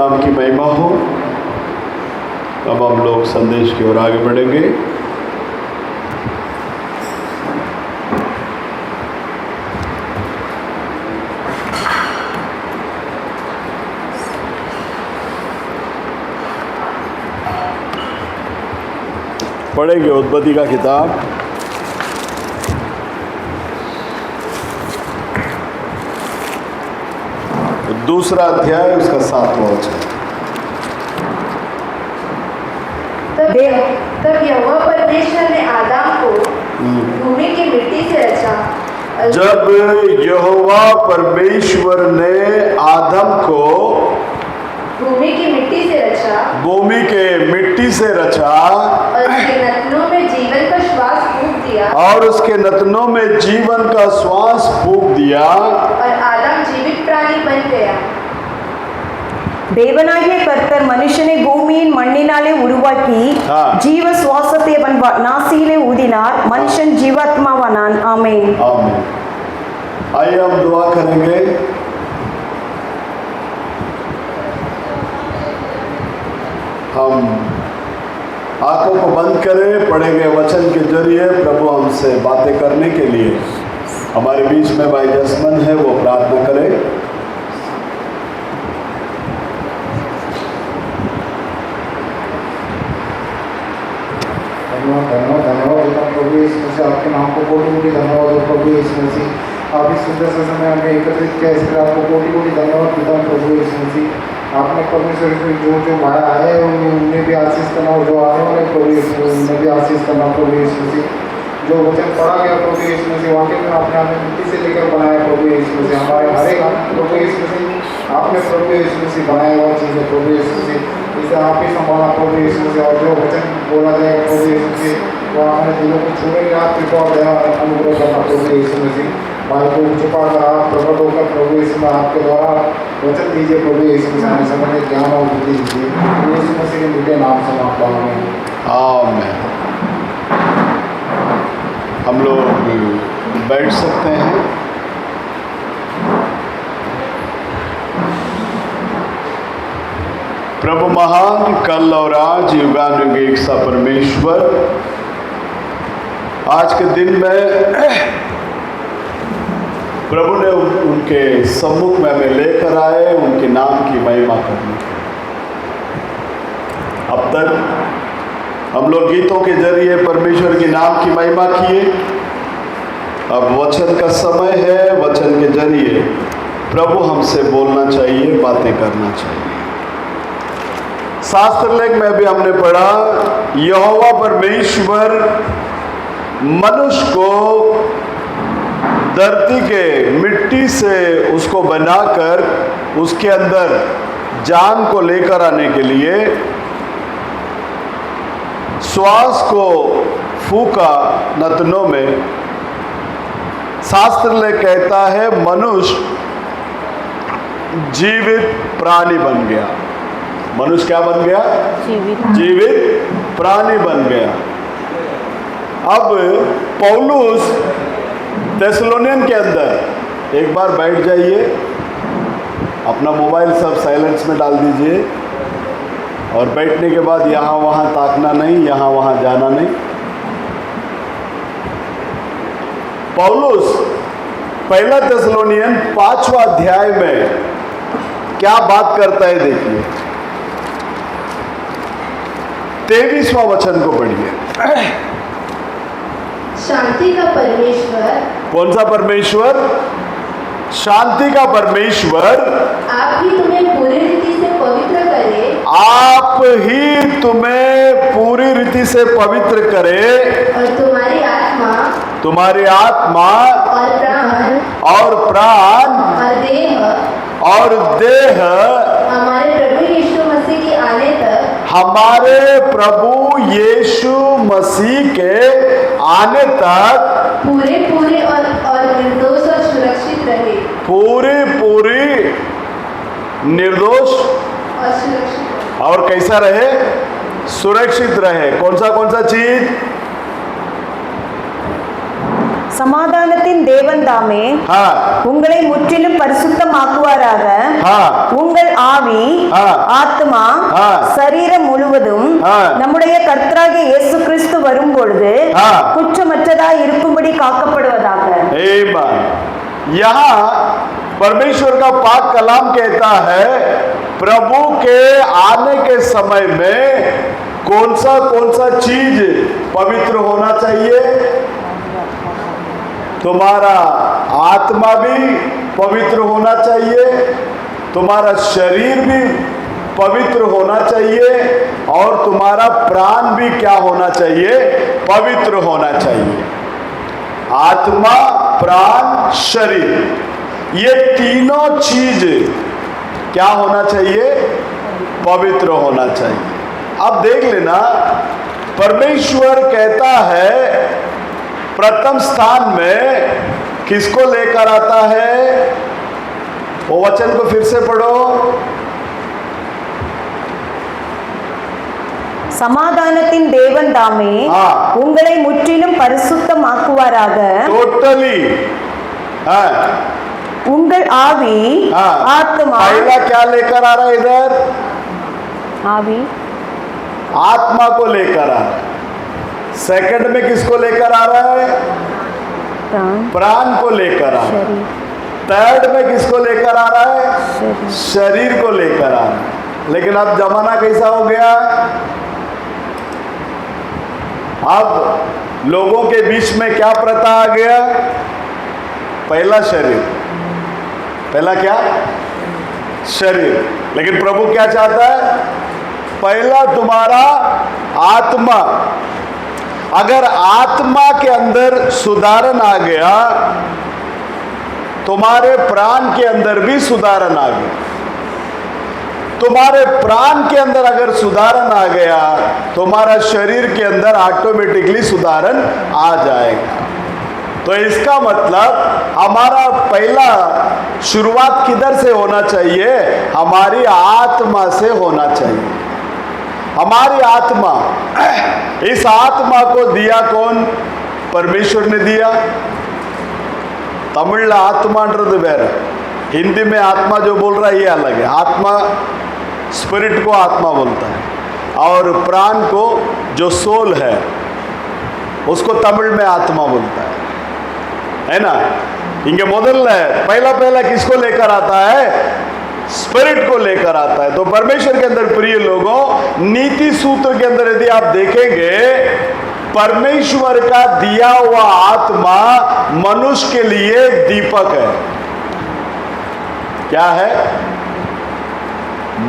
नाम की महिमा हो। अब हम लोग संदेश की ओर आगे बढ़ेंगे। पढ़ेंगे उत्पत्ति का किताब दूसरा अध्याय उसका 7वां वचन। तब यहोवा परमेश्वर ने आदम को भूमि की मिट्टी से रचा। जब यहोवा परमेश्वर ने आदम को भूमि की मिट्टी से रचा, भूमि के मिट्टी से रचा और उसके नथनों में जीवन का श्वास फूंक दिया, और उसके नथनों में जीवन का श्वास फूंक दिया, और आदम जीवित प्राणी बन गया। தேவனாகிய கர்த்தர் மனுஷனை பூமியின் மண்ணினாலே உருவாக்கி ஜீவ சுவாசத்தை அவன் நாசியிலே ஊதினார், மனுஷன் जीवात्मावानान। आमीन। आमीन। आइए हम दुआ करेंगे। हम आंखों को बंद करें, पढ़ेंगे वचन के जरिए प्रभु हमसे बातें करने के लिए हमारे बीच में भाई जसमन है, वो प्रार्थना करें। धन्यवाद प्रभु यीशु मसीह, आपके नाम को कोटि कोटि धन्यवाद हो प्रभु यीशु मसीह। आप इस सुंदर से समय हमें एकत्रित किया, इसके लिए आपको कोटि कोटि धन्यवाद देता हूँ प्रभु यीशु मसीह। आपने परमेश्वर जो भाया है उन्हें भी आशीष करना, और जो आने वाले प्रभु यीशु उन्हें भी आशीष करना प्रभु यीशु मसीह। जो वचन पढ़ा गया प्रभु यीशु मसीह, वाकई में आपने हमें मिट्टी से लेकर बनाया प्रभु यीशु मसीह। हमारे हर एक प्रभु यीशु मसीह आपने प्रभु यीशु मसीह बनाया हुआ चीज़ है प्रभु यीशु मसीह, इसे आप ही संभालना प्रभु यीशु मसीह। और जो वचन बोला जाएगा प्रभु यीशु मसीह, वो हमारे दिलों को छूने आप कृपा और दया अनुग्रह करना प्रभु यीशु मसीह। भाई को छुपा कर आप प्रकट होकर प्रभु यीशु में आपके द्वारा वचन दीजिए प्रभु यीशु मसीह, हमें समझने ज्ञान और बुद्धि दीजिए यीशु मसीह के मीठे नाम से मांगता हूं। आमीन। हम लोग बैठ सकते हैं। प्रभु महान, कल और आज युगानुग एक सा परमेश्वर, आज के दिन में प्रभु ने उनके सम्मुख में हमें लेकर आए उनके नाम की महिमा करने। अब तक हम लोग गीतों के जरिए परमेश्वर के नाम की महिमा किए। अब वचन का समय है, वचन के जरिए प्रभु हमसे बोलना चाहिए, बातें करना चाहिए। शास्त्र लेख में भी हमने पढ़ा, यहोवा परमेश्वर मनुष्य को धरती के मिट्टी से उसको बनाकर उसके अंदर जान को लेकर आने के लिए श्वास को फूका नथनों में। शास्त्र लेख कहता है मनुष्य जीवित प्राणी बन गया। मनुष्य क्या बन गया? जीवित प्राणी बन गया। अब पौलुस थेसलोनियन के अंदर, एक बार बैठ जाइए, अपना मोबाइल सब साइलेंस में डाल दीजिए, और बैठने के बाद यहाँ वहाँ ताकना नहीं, यहाँ वहाँ जाना नहीं। पौलुस पहला थेसलोनियन 5वां अध्याय में क्या बात करता है देखिए। 23वां वचन को पढ़िए। शांति का परमेश्वर, कौन सा परमेश्वर? शांति का परमेश्वर आप ही तुम्हें पूरी रीति से पवित्र करे, आप ही तुम्हें पूरी रीति से पवित्र करे, और तुम्हारी आत्मा तुम्हारी आत्मा और प्राण और देह हमारे प्रभु यीशु मसीह के आने तक, हमारे प्रभु यीशु मसीह के आने तक पूरे पूरे और निर्दोष और सुरक्षित रहे। पूरी निर्दोष और सुरक्षित और कैसा रहे? सुरक्षित रहे। कौन सा चीज? சமாதானத்தின் தேவன் தாமே हाँ உங்களை முற்றிலும் பரிசுத்தமாக்குவாராக. हाँ உங்கள் ஆவி, हाँ ஆத்மா, हाँ சரீரம் முழுவதும் हाँ நம்முடைய கர்த்தராகிய இயேசு கிறிஸ்து வரும்பொழுது हाँ குற்றமற்றதாய் இருக்கும்படி காக்கப்படுவதாக. आमीन। यहाँ परमेश्वर का पाक कलाम कहता है प्रभु के आने के समय में कौन सा चीज पवित्र होना चाहिए? तुम्हारा आत्मा भी पवित्र होना चाहिए, तुम्हारा शरीर भी पवित्र होना चाहिए और तुम्हारा प्राण भी क्या होना चाहिए? पवित्र होना चाहिए। आत्मा, प्राण, शरीर, ये तीनों चीज क्या होना चाहिए? पवित्र होना चाहिए। अब देख लेना, परमेश्वर कहता है प्रथम स्थान में किसको लेकर आता है? वो वचन को फिर से पढ़ो। சமாதானத்தின் தேவன் தாமே हाँ உங்களை முற்றிலும் பரிசுத்தமாக்குவாராக. टोटली हाँ உங்கள் ஆவி, हाँ ஆத்மா, पहला क्या लेकर आ रहा है इधर? ஆவி, आत्मा को लेकर आ रहा है। सेकंड में किसको लेकर आ रहा है? प्राण, प्राण को लेकर आ रहा है। शरीर, थर्ड में किसको लेकर आ रहा है? शरीर। शरीर को लेकर आ रहा है। लेकिन अब जमाना कैसा हो गया? अब लोगों के बीच में क्या प्रथा आ गया? पहला शरीर, पहला क्या? शरीर। लेकिन प्रभु क्या चाहता है? पहला तुम्हारा आत्मा। अगर आत्मा के अंदर सुधारण आ गया, तुम्हारे प्राण के अंदर भी सुधारण आ गया। तुम्हारे प्राण के अंदर अगर सुधारण आ गया, तुम्हारा शरीर के अंदर ऑटोमेटिकली सुधारण आ जाएगा। तो इसका मतलब हमारा पहला शुरुआत किधर से होना चाहिए? हमारी आत्मा से होना चाहिए। हमारी आत्मा, इस आत्मा को दिया कौन? परमेश्वर ने दिया। तमिल आत्माன்றது வேற, हिंदी में आत्मा जो बोल रहा है ये अलग है। आत्मा स्पिरिट को आत्मा बोलता है और प्राण को जो सोल है उसको तमिल में आत्मा बोलता है ना। इनके முதல்ல पहला किसको लेकर आता है? स्पिरिट को लेकर आता है। तो परमेश्वर के अंदर प्रिय लोगों, नीति सूत्र के अंदर यदि आप देखेंगे, परमेश्वर का दिया हुआ आत्मा मनुष्य के लिए दीपक है। क्या है?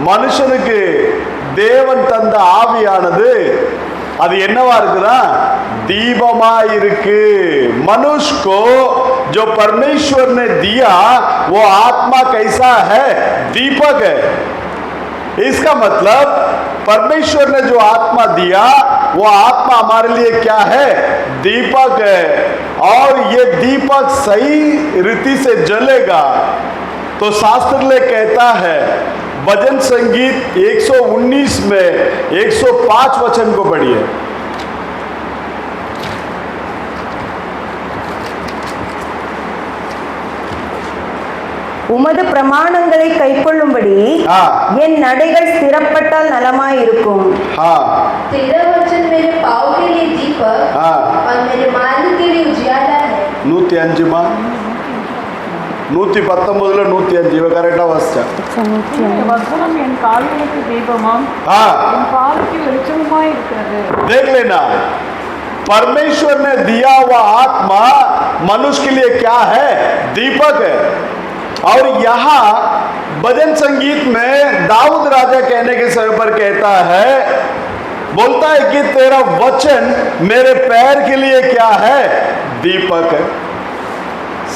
மனுஷனுக்கு தேவன் தந்த ஆவியானது அது என்னவா இருக்குதா? दीपमा இருக்கு। मनुष्य को जो परमेश्वर ने दिया वो आत्मा कैसा है? दीपक है। इसका मतलब परमेश्वर ने जो आत्मा दिया वो आत्मा हमारे लिए क्या है? दीपक है। और ये दीपक सही रीति से जलेगा तो शास्त्र ले कहता है, भजन संगीत 119 में 105 वचन को पढ़िए। உமது பிரமாணங்களை கைக்கொள்ளும்படி हाँ என் நடைகள் ஸ்திரப்பட்டால் நலமாயிருக்கும். हाँ तेरा वचन मेरे पाँव के लिए दीपक हाँ और मेरे मार्ग के लिए उजियाला है। 105 119 105 இவ கரெக்டா வாசிச்சா? வசனம் என் கால்களுக்கு தீபமாம் हाँ என் பாதக்கு வெளிச்சமுமாய் இருக்கிறது. देख लेना, परमेश्वर ने दिया हुआ आत्मा मनुष्य के लिए क्या है? दीपक है। और यहाँ भजन संगीत में दाऊद राजा कहने के समय पर कहता है, बोलता है कि तेरा वचन मेरे पैर के लिए क्या है? दीपक है।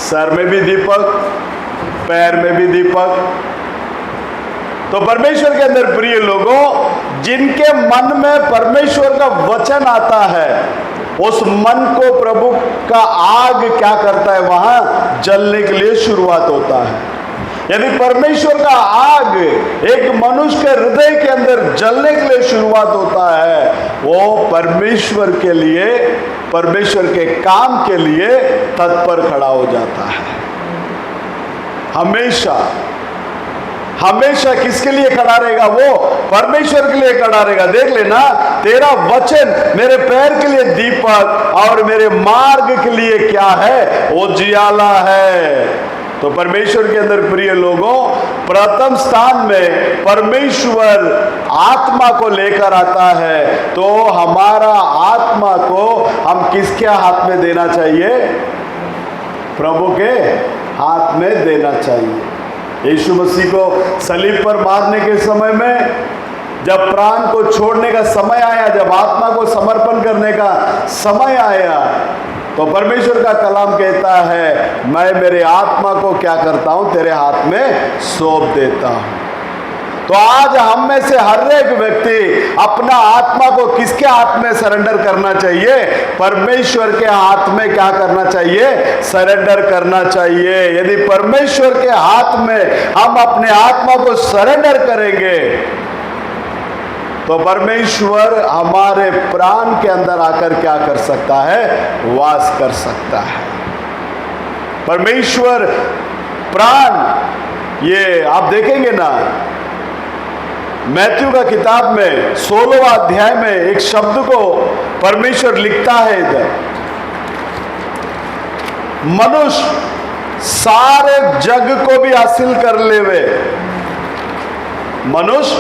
सर में भी दीपक, पैर में भी दीपक। तो परमेश्वर के अंदर प्रिय लोगों, जिनके मन में परमेश्वर का वचन आता है, उस मन को प्रभु का आग क्या करता है? वहां जलने के लिए शुरुआत होता है। यदि परमेश्वर का आग एक मनुष्य के हृदय के अंदर जलने के लिए शुरुआत होता है, वो परमेश्वर के लिए, परमेश्वर के काम के लिए तत्पर खड़ा हो जाता है। हमेशा हमेशा किसके लिए खड़ा रहेगा? वो परमेश्वर के लिए खड़ा रहेगा। देख लेना, तेरा वचन मेरे पैर के लिए दीपक और मेरे मार्ग के लिए क्या है? वो जियाला है। तो परमेश्वर के अंदर प्रिय लोगों, प्रथम स्थान में परमेश्वर आत्मा को लेकर आता है। तो हमारा आत्मा को हम किसके हाथ में देना चाहिए? प्रभु के हाथ में देना चाहिए। यीशु मसीह को सलीब पर मारने के समय में जब प्राण को छोड़ने का समय आया, जब आत्मा को समर्पण करने का समय आया, तो परमेश्वर का कलाम कहता है, मैं मेरे आत्मा को क्या करता हूं? तेरे हाथ में सौंप देता हूं। तो आज हम में से हर एक व्यक्ति अपना आत्मा को किसके हाथ में सरेंडर करना चाहिए? परमेश्वर के हाथ में क्या करना चाहिए? सरेंडर करना चाहिए। यदि परमेश्वर के हाथ में हम अपने आत्मा को सरेंडर करेंगे, तो परमेश्वर हमारे प्राण के अंदर आकर क्या कर सकता है? वास कर सकता है। परमेश्वर प्राण, ये आप देखेंगे ना, मैथ्यू का किताब में 16वां अध्याय में एक शब्द को परमेश्वर लिखता है इधर, मनुष्य सारे जग को भी हासिल कर लेवे, मनुष्य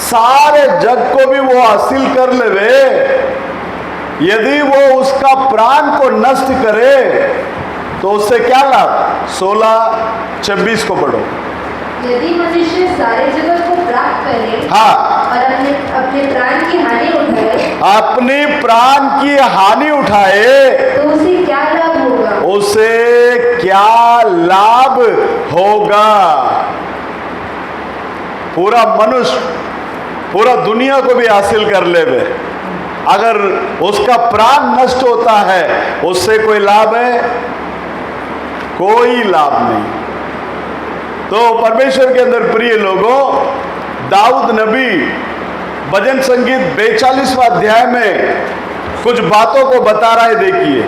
सारे जग को भी वो हासिल कर लेवे, यदि वो उसका प्राण को नष्ट करे तो उससे क्या लाभ? 16:26 को पढ़ो। यदि मनुष्य सारे जगत को प्राप्त करे, हाँ, और अपने प्राण की हानि उठाए, अपनी प्राण की हानि उठाए, तो उसे क्या लाभ होगा? उसे क्या लाभ होगा? पूरा मनुष्य, पूरा दुनिया को भी हासिल कर लेवे, अगर उसका प्राण नष्ट होता है, उससे कोई लाभ है? कोई लाभ नहीं। तो परमेश्वर के अंदर प्रिय लोगों, दाऊद नबी भजन संगीत 42वां अध्याय में कुछ बातों को बता रहा है। देखिए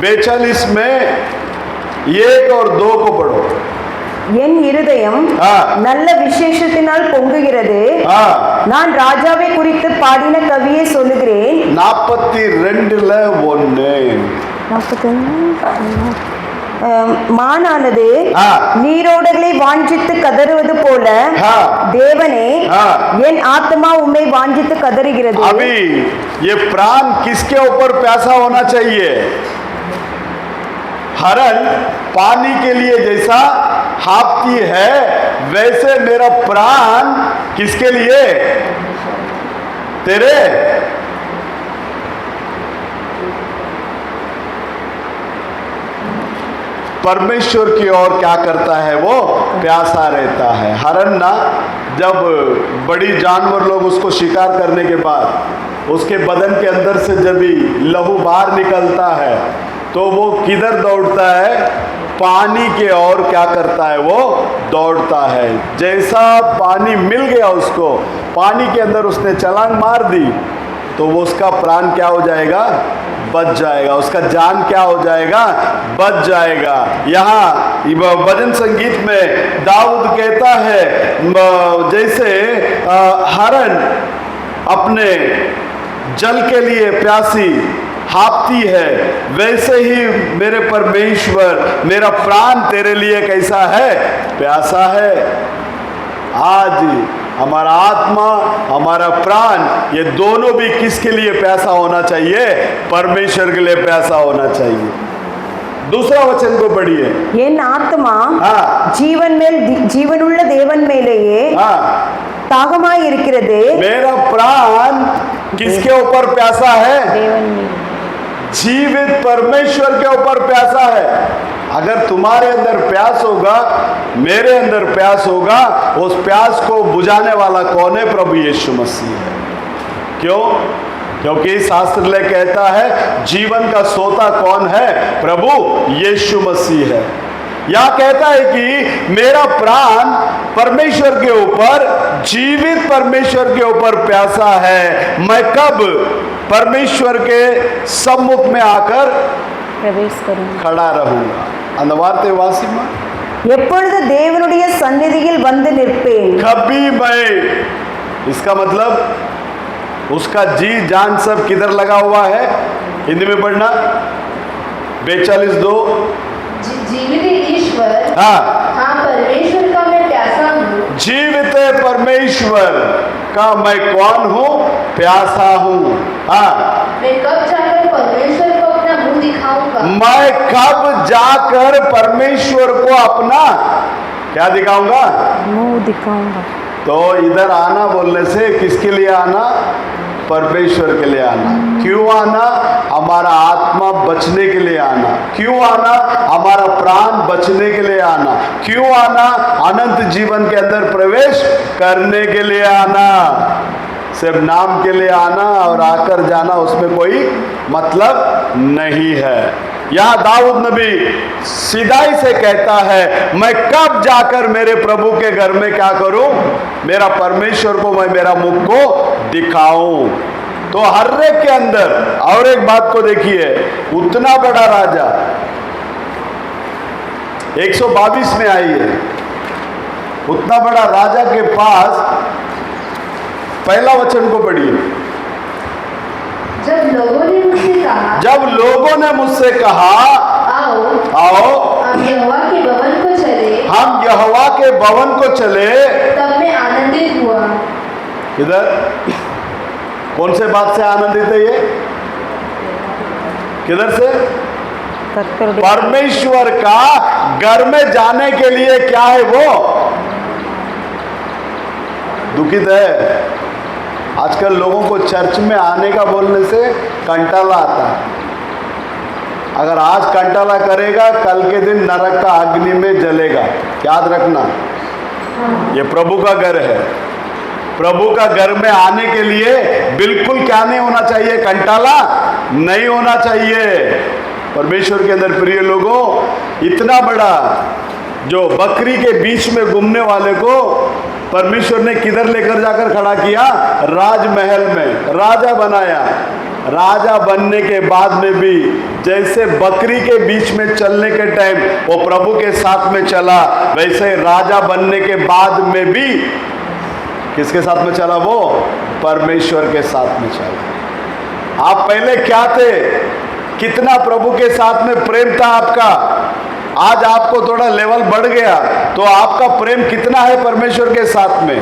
42 में 1 और 2 को पढ़ो। என் இருதயம் நல்ல விசேஷத்தினால் பொங்குகிறது. நான் ராஜாவை குறித்து பாடின கவியை சொல்லுகிறேன். 42:1 மானானது நீரோடைகளை வாஞ்சித்து கதறுவது போல தேவனே என் आत्मा उम्मे वांछित कदरुகிறது. अभी ये प्राण किसके ऊपर प्यासा होना चाहिए? हरण पानी के लिए जैसा हाफती है, वैसे मेरा प्राण किसके लिए? तेरे परमेश्वर की ओर क्या करता है? वो प्यासा रहता है। हरण ना, जब बड़ी जानवर लोग उसको शिकार करने के बाद उसके बदन के अंदर से जब भी लहू बाहर निकलता है, तो वो किधर दौड़ता है? पानी के ओर क्या करता है? वो दौड़ता है। जैसा पानी मिल गया उसको, पानी के अंदर उसने छलांग मार दी, तो वो उसका प्राण क्या हो जाएगा? बच जाएगा। उसका जान क्या हो जाएगा? बच जाएगा। यहाँ भजन संगीत में दाऊद कहता है, जैसे हरण अपने जल के लिए प्यासी हाफती है, वैसे ही मेरे परमेश्वर, मेरा प्राण तेरे लिए कैसा है? प्यासा है। आज हमारा आत्मा, हमारा प्राण, ये दोनों भी किसके लिए प्यासा होना चाहिए? परमेश्वर के लिए प्यासा होना चाहिए। दूसरा वचन को पढ़िए। என் ஆத்மா ஜீவனுள்ள தேவன் மேலேயே தாகமாய் இருக்கிறது. मेरा प्राण किसके ऊपर प्यासा है? தேவன் மேல், जीवित परमेश्वर के ऊपर प्यासा है। अगर तुम्हारे अंदर प्यास होगा, मेरे अंदर प्यास होगा, उस प्यास को बुझाने वाला कौन है? प्रभु यीशु मसीह है। क्यों? क्योंकि शास्त्र कहता है जीवन का सोता कौन है? प्रभु यीशु मसीह है। या कहता है कि मेरा प्राण परमेश्वर के ऊपर, जीवित परमेश्वर के ऊपर प्यासा है। मैं कब परमेश्वर के सम्मुख में आकर प्रवेश करूंगा, खड़ा रहूंगा? அந்த வார்த்தை வாசிமா. எப்பொழுது தேவனுடைய சந்நிதியில் வந்து நிற்பேன். कभी मैं, इसका मतलब उसका जी जान सब किधर लगा हुआ है? हिंदी में पढ़ना 42:2। जीवित ईश्वर, हाँ, परमेश्वर का मैं प्यासा हूँ। जीवित परमेश्वर का मैं कौन हूँ? प्यासा हूँ। हाँ, मैं कब जाकर परमेश्वर को अपना मुंह दिखाऊंगा? मैं कब जाकर परमेश्वर को अपना क्या दिखाऊंगा? मुंह दिखाऊंगा। तो इधर आना बोलने से किसके लिए आना? परमेश्वर के लिए आना। क्यों आना? हमारा आत्मा बचने के लिए आना। क्यों आना? हमारा प्राण बचने के लिए आना। क्यों आना? अनंत जीवन के अंदर प्रवेश करने के लिए आना। सिर्फ नाम के लिए आना और आकर जाना, उसमें कोई मतलब नहीं है। यहाँ दाऊद नबी सीधाई से कहता है, मैं कब जाकर मेरे प्रभु के घर में क्या करूं? मेरा परमेश्वर को मैं मेरा मुख को दिखाऊं। तो हर एक के अंदर, और एक बात को देखिए, उतना बड़ा राजा 122 में आई है, उतना बड़ा राजा के पास पहला वचन को पढ़िए। जब लोगों ने मुझसे कहा, आओ हम यहोवा के भवन को चले, हम यहोवा के भवन को चले, तब मैं आनंदित हुआ। इधर कौन से बात से आनंदित है ये? किधर से? परमेश्वर का घर में जाने के लिए क्या है वो दुखित है। आजकल लोगों को चर्च में आने का बोलने से कंटाला आता है। अगर आज कंटाला करेगा, कल के दिन नरक का अग्नि में जलेगा। याद रखना, ये प्रभु का घर है। प्रभु का घर में आने के लिए बिल्कुल क्या नहीं होना चाहिए? कंटाला नहीं होना चाहिए। परमेश्वर के अंदर प्रिय लोगों, इतना बड़ा जो बकरी के बीच में घूमने वाले को परमेश्वर ने किधर लेकर जाकर खड़ा किया? राजमहल में राजा बनाया। राजा बनने के बाद में भी जैसे बकरी के बीच में चलने के टाइम वो प्रभु के साथ में चला, वैसे राजा बनने के बाद में भी किसके साथ में चला? वो परमेश्वर के साथ में चला। आप पहले क्या थे? कितना प्रभु के साथ में प्रेम था आपका? आज आपको थोड़ा लेवल बढ़ गया, तो आपका प्रेम कितना है परमेश्वर के साथ में?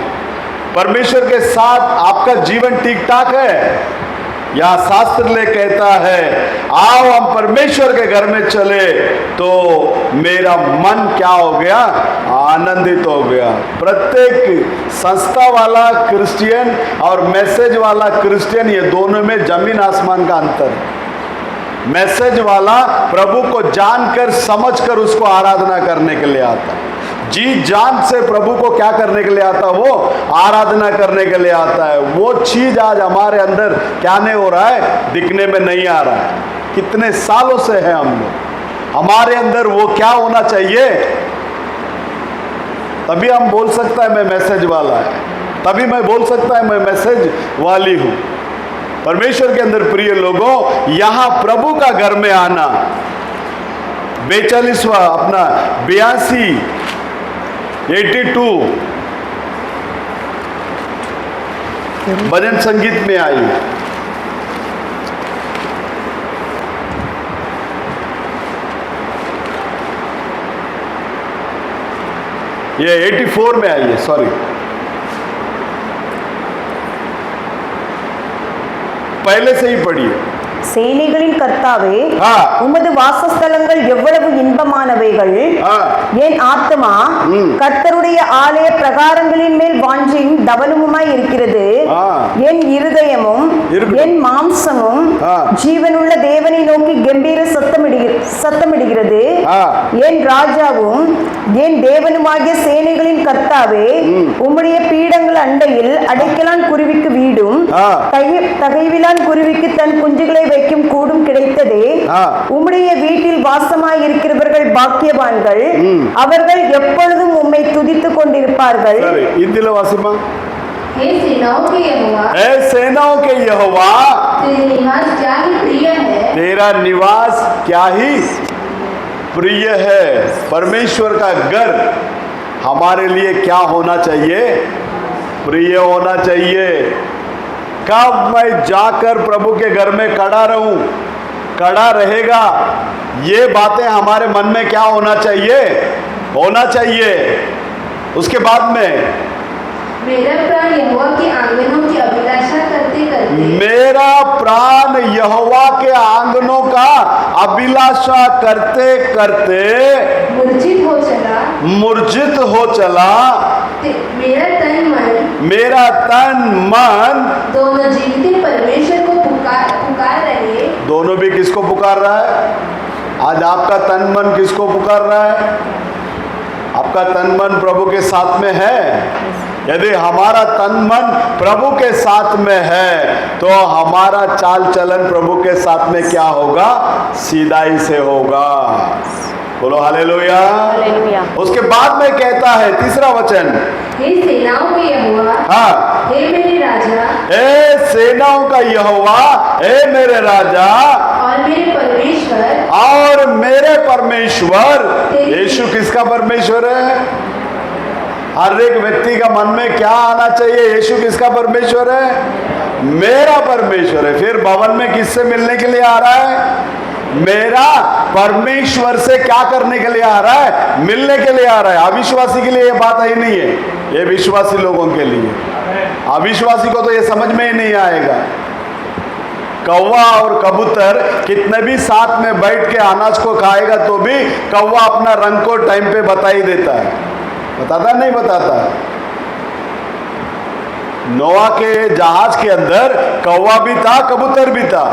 परमेश्वर के साथ आपका जीवन ठीक ठाक है? या शास्त्र कहता है, आओ हम परमेश्वर के घर में चले, तो मेरा मन क्या हो गया? आनंदित हो गया। प्रत्येक संस्था वाला क्रिश्चियन और मैसेज वाला क्रिश्चियन, ये दोनों में जमीन आसमान का अंतर है। मैसेज वाला प्रभु को जानकर समझकर उसको आराधना करने के लिए आता है। जी जान से प्रभु को क्या करने के लिए आता है? वो आराधना करने के लिए आता है। वो चीज आज हमारे अंदर क्या नहीं हो रहा है? दिखने में नहीं आ रहा है। कितने सालों से है हम लोग, हमारे अंदर वो क्या होना चाहिए? तभी हम बोल सकता है मैं मैसेज वाला है, तभी मैं बोल सकता है मैं मैसेज वाली हूं। परमेश्वर के अंदर प्रिय लोगों, यहां प्रभु का घर में आना 42वां अपना 82 भजन संगीत में आई। ये 84 में आई है, सॉरी, पहले से ही पढ़िए। சேனைகளின் கர்த்தாவே, ஆ. உமது வாசஸ்தலங்கள் எவ்வளவு இன்பமானவைகள். ஆ. என் ஆத்துமா கர்த்தருடைய ஆலய பிரகாரங்களின் மேல் வாஞ்சியும் தவனமுமாய் இருக்கிறது. ஆ. என் இருதயமும் என் மாம்சமும் ஜீவனுள்ள தேவனை நோக்கி கம்பீர சத்தமிடுகிறது. என் ராஜாவும் என் தேவனுமாகிய சேனைகளின் கர்த்தாவே, உம்முடைய பீடங்கள் அண்டையில் அடைக்கலான் குருவிக்கு வீடும் தகைவிலான் குருவிக்கு தன் குஞ்சுகளை வைக்கும் கூடும் கிடைத்ததே. உம்முடைய வீட்டில் வாசமாய் இருக்கிறவர்கள் பாக்கியவான்கள், அவர்கள் எப்பொழுதும் உம்மை துதித்துக் கொண்டிருப்பார்கள். இந்தில வாசிமா. हे सेनाओं के यहोवा, हे सेनाओं के यहोवा, तेरा निवास क्या ही प्रिय है, तेरा निवास क्या ही प्रिय है। परमेश्वर का घर हमारे लिए क्या होना चाहिए? प्रिय होना चाहिए। कब मैं जाकर प्रभु के घर में खड़ा रहूं, खड़ा रहेगा, ये बातें हमारे मन में क्या होना चाहिए? होना चाहिए। उसके बाद में मेरा प्राण यहोवा के आंगनों की अभिलाषा करते करते, मेरा प्राण यहोवा के आंगनों का अभिलाषा करते करते मूर्छित हो चला। मेरा तन मन दोनों जीवित परमेश्वर को पुकार रहे। दोनों भी किसको पुकार रहा है? आज आपका तन मन किसको पुकार रहा है? आपका तन मन प्रभु के साथ में है। यदि हमारा तन मन प्रभु के साथ में है तो हमारा चाल चलन प्रभु के साथ में क्या होगा? सीधाई से होगा। बोलो हालेलुया। उसके बाद में कहता है तीसरा वचन, हे सेनाओं के यहोवा, हे मेरे राजा, हे सेनाओं का यहोवा, हे मेरे राजा और मेरे परमेश्वर, और मेरे परमेश्वर। यीशु किसका परमेश्वर है? हर एक व्यक्ति का मन में क्या आना चाहिए? यीशु किसका परमेश्वर है? मेरा परमेश्वर है। फिर भवन में किससे मिलने के लिए आ रहा है? मेरा परमेश्वर से क्या करने के लिए आ रहा है? मिलने के लिए आ रहा है। अविश्वासी के लिए ये बात ही नहीं है, ये विश्वासी लोगों के लिए। अविश्वासी को तो ये समझ में ही नहीं आएगा। कौवा और कबूतर कितने भी साथ में बैठ के अनाज को खाएगा तो भी कौवा अपना रंग को टाइम पे बता ही देता है। बताता नहीं बताता? नोआ के जहाज के अंदर कौवा भी था, कबूतर भी था।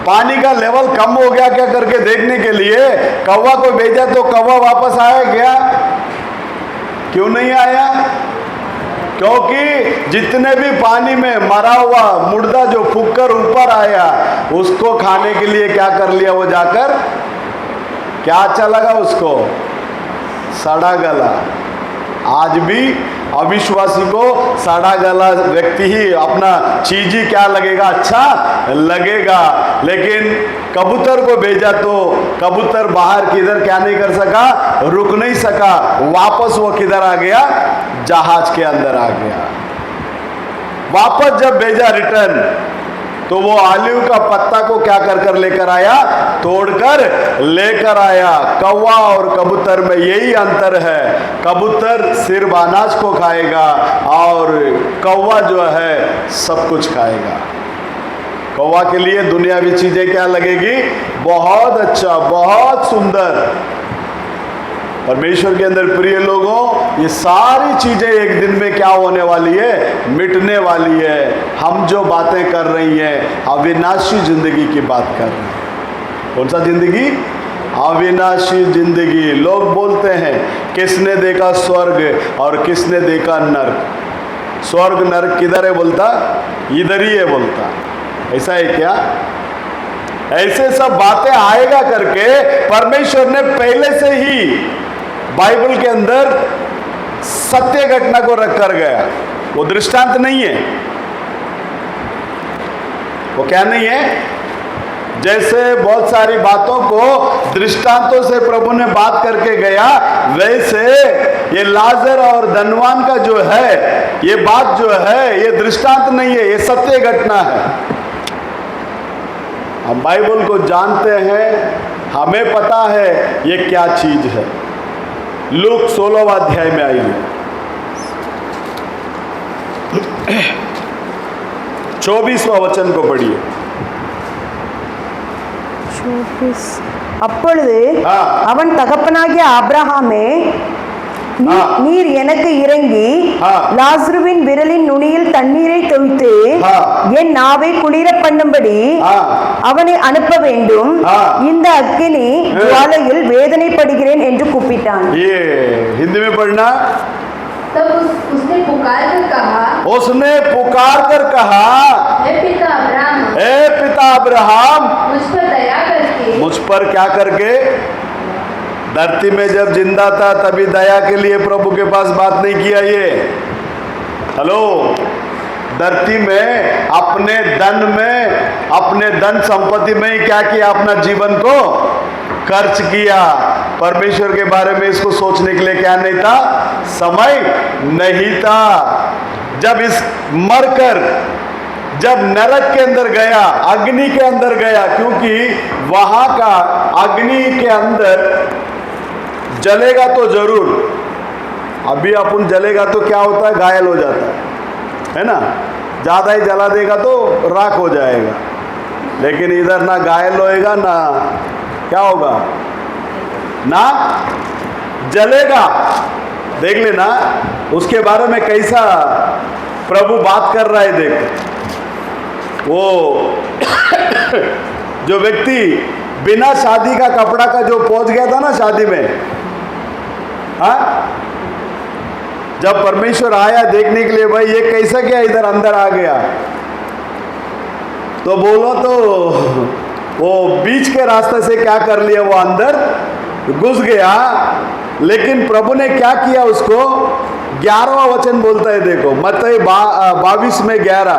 पानी का लेवल कम हो गया क्या करके देखने के लिए कौवा को भेजा तो कौवा वापस आया क्या? क्यों नहीं आया? क्योंकि जितने भी पानी में मरा हुआ मुर्दा जो फूक कर ऊपर आया उसको खाने के लिए क्या कर लिया वो जाकर? क्या अच्छा लगा उसको? सड़ा गला। आज भी अविश्वासी को सड़ा गला व्यक्ति ही अपना चीज ही क्या लगेगा? अच्छा लगेगा। लेकिन कबूतर को भेजा तो कबूतर बाहर किधर क्या नहीं कर सका? रुक नहीं सका। वापस वो किधर आ गया? जहाज के अंदर आ गया। वापस जब भेजा रिटर्न तो वो आलिव का पत्ता को क्या कर लेकर आया? तोड़कर लेकर आया। कौवा और कबूतर में यही अंतर है। कबूतर सिर्फ अनाज को खाएगा और कौवा जो है सब कुछ खाएगा। कौवा के लिए दुनियावी चीजें क्या लगेगी? बहुत अच्छा, बहुत सुंदर। परमेश्वर के अंदर प्रिय लोगों, ये सारी चीजें एक दिन में क्या होने वाली है? मिटने वाली है। हम जो बातें कर रही हैं अविनाशी जिंदगी की बात कर रहे हैं। कौन सा जिंदगी? अविनाशी जिंदगी। लोग बोलते हैं किसने देखा स्वर्ग और किसने देखा नरक? स्वर्ग नरक किधर है बोलता? इधर ही है बोलता। ऐसा है क्या? ऐसे सब बातें आएगा करके परमेश्वर ने पहले से ही बाइबल के अंदर सत्य घटना को रख कर गया। वो दृष्टांत नहीं है। वो क्या नहीं है? जैसे बहुत सारी बातों को दृष्टांतों से प्रभु ने बात करके गया, वैसे ये लाजर और धनवान का जो है ये बात जो है ये दृष्टांत नहीं है, ये सत्य घटना है। हम बाइबल को जानते हैं, हमें पता है ये क्या चीज है। लूक 16वां अध्याय में आइए, 24वां वचन को पढ़िए। 24 அப்பொழுது அவன் தகப்பனாகிய ஆபிரகாமே, நீர் எனக்கு இறங்கி லாசருவின் விரலின் நுனியில் தண்ணீரை தொய்த்து ஆ. என் நாவை குளிர பண்ணும்படி ஆ. அவனை அனுப்ப வேண்டும். ஆ. இந்த அக்கினி ஜுவாலையில் வேதனைப்படுகிறேன் என்று கூப்பிட்டான். ये हिंदी में पढ़ना। तब उसने पुकार कर कहा, उसने पुकार कर कहा, हे पिता अब्राहम, हे पिता अब्राहम, मुझ पर दया करके मुझ पर क्या करके? धरती में जब जिंदा था तभी दया के लिए प्रभु के पास बात नहीं किया ये। हेलो, धरती में अपने धन संपत्ति में ही क्या किया? अपना जीवन को खर्च किया। परमेश्वर के बारे में इसको सोचने के लिए क्या नहीं था? समय नहीं था। जब इस मरकर जब नरक के अंदर गया, अग्नि के अंदर गया, क्योंकि वहां का अग्नि के अंदर जलेगा तो जरूर। अभी अपन जलेगा तो क्या होता है? घायल हो जाता है ना? ज्यादा ही जला देगा तो राख हो जाएगा। लेकिन इधर ना घायल होएगा ना क्या होगा, ना जलेगा। देख लेना उसके बारे में कैसा प्रभु बात कर रहा है। देख, वो जो व्यक्ति बिना शादी का कपड़ा का जो पहुंच गया था ना शादी में, हाँ, जब परमेश्वर आया देखने के लिए, भाई ये कैसा क्या इधर अंदर आ गया, तो बोलो तो वो बीच के रास्ते से क्या कर लिया? वो अंदर घुस गया। लेकिन प्रभु ने क्या किया? उसको 11वां वचन बोलता है, देखो मत्ती 22 में 11।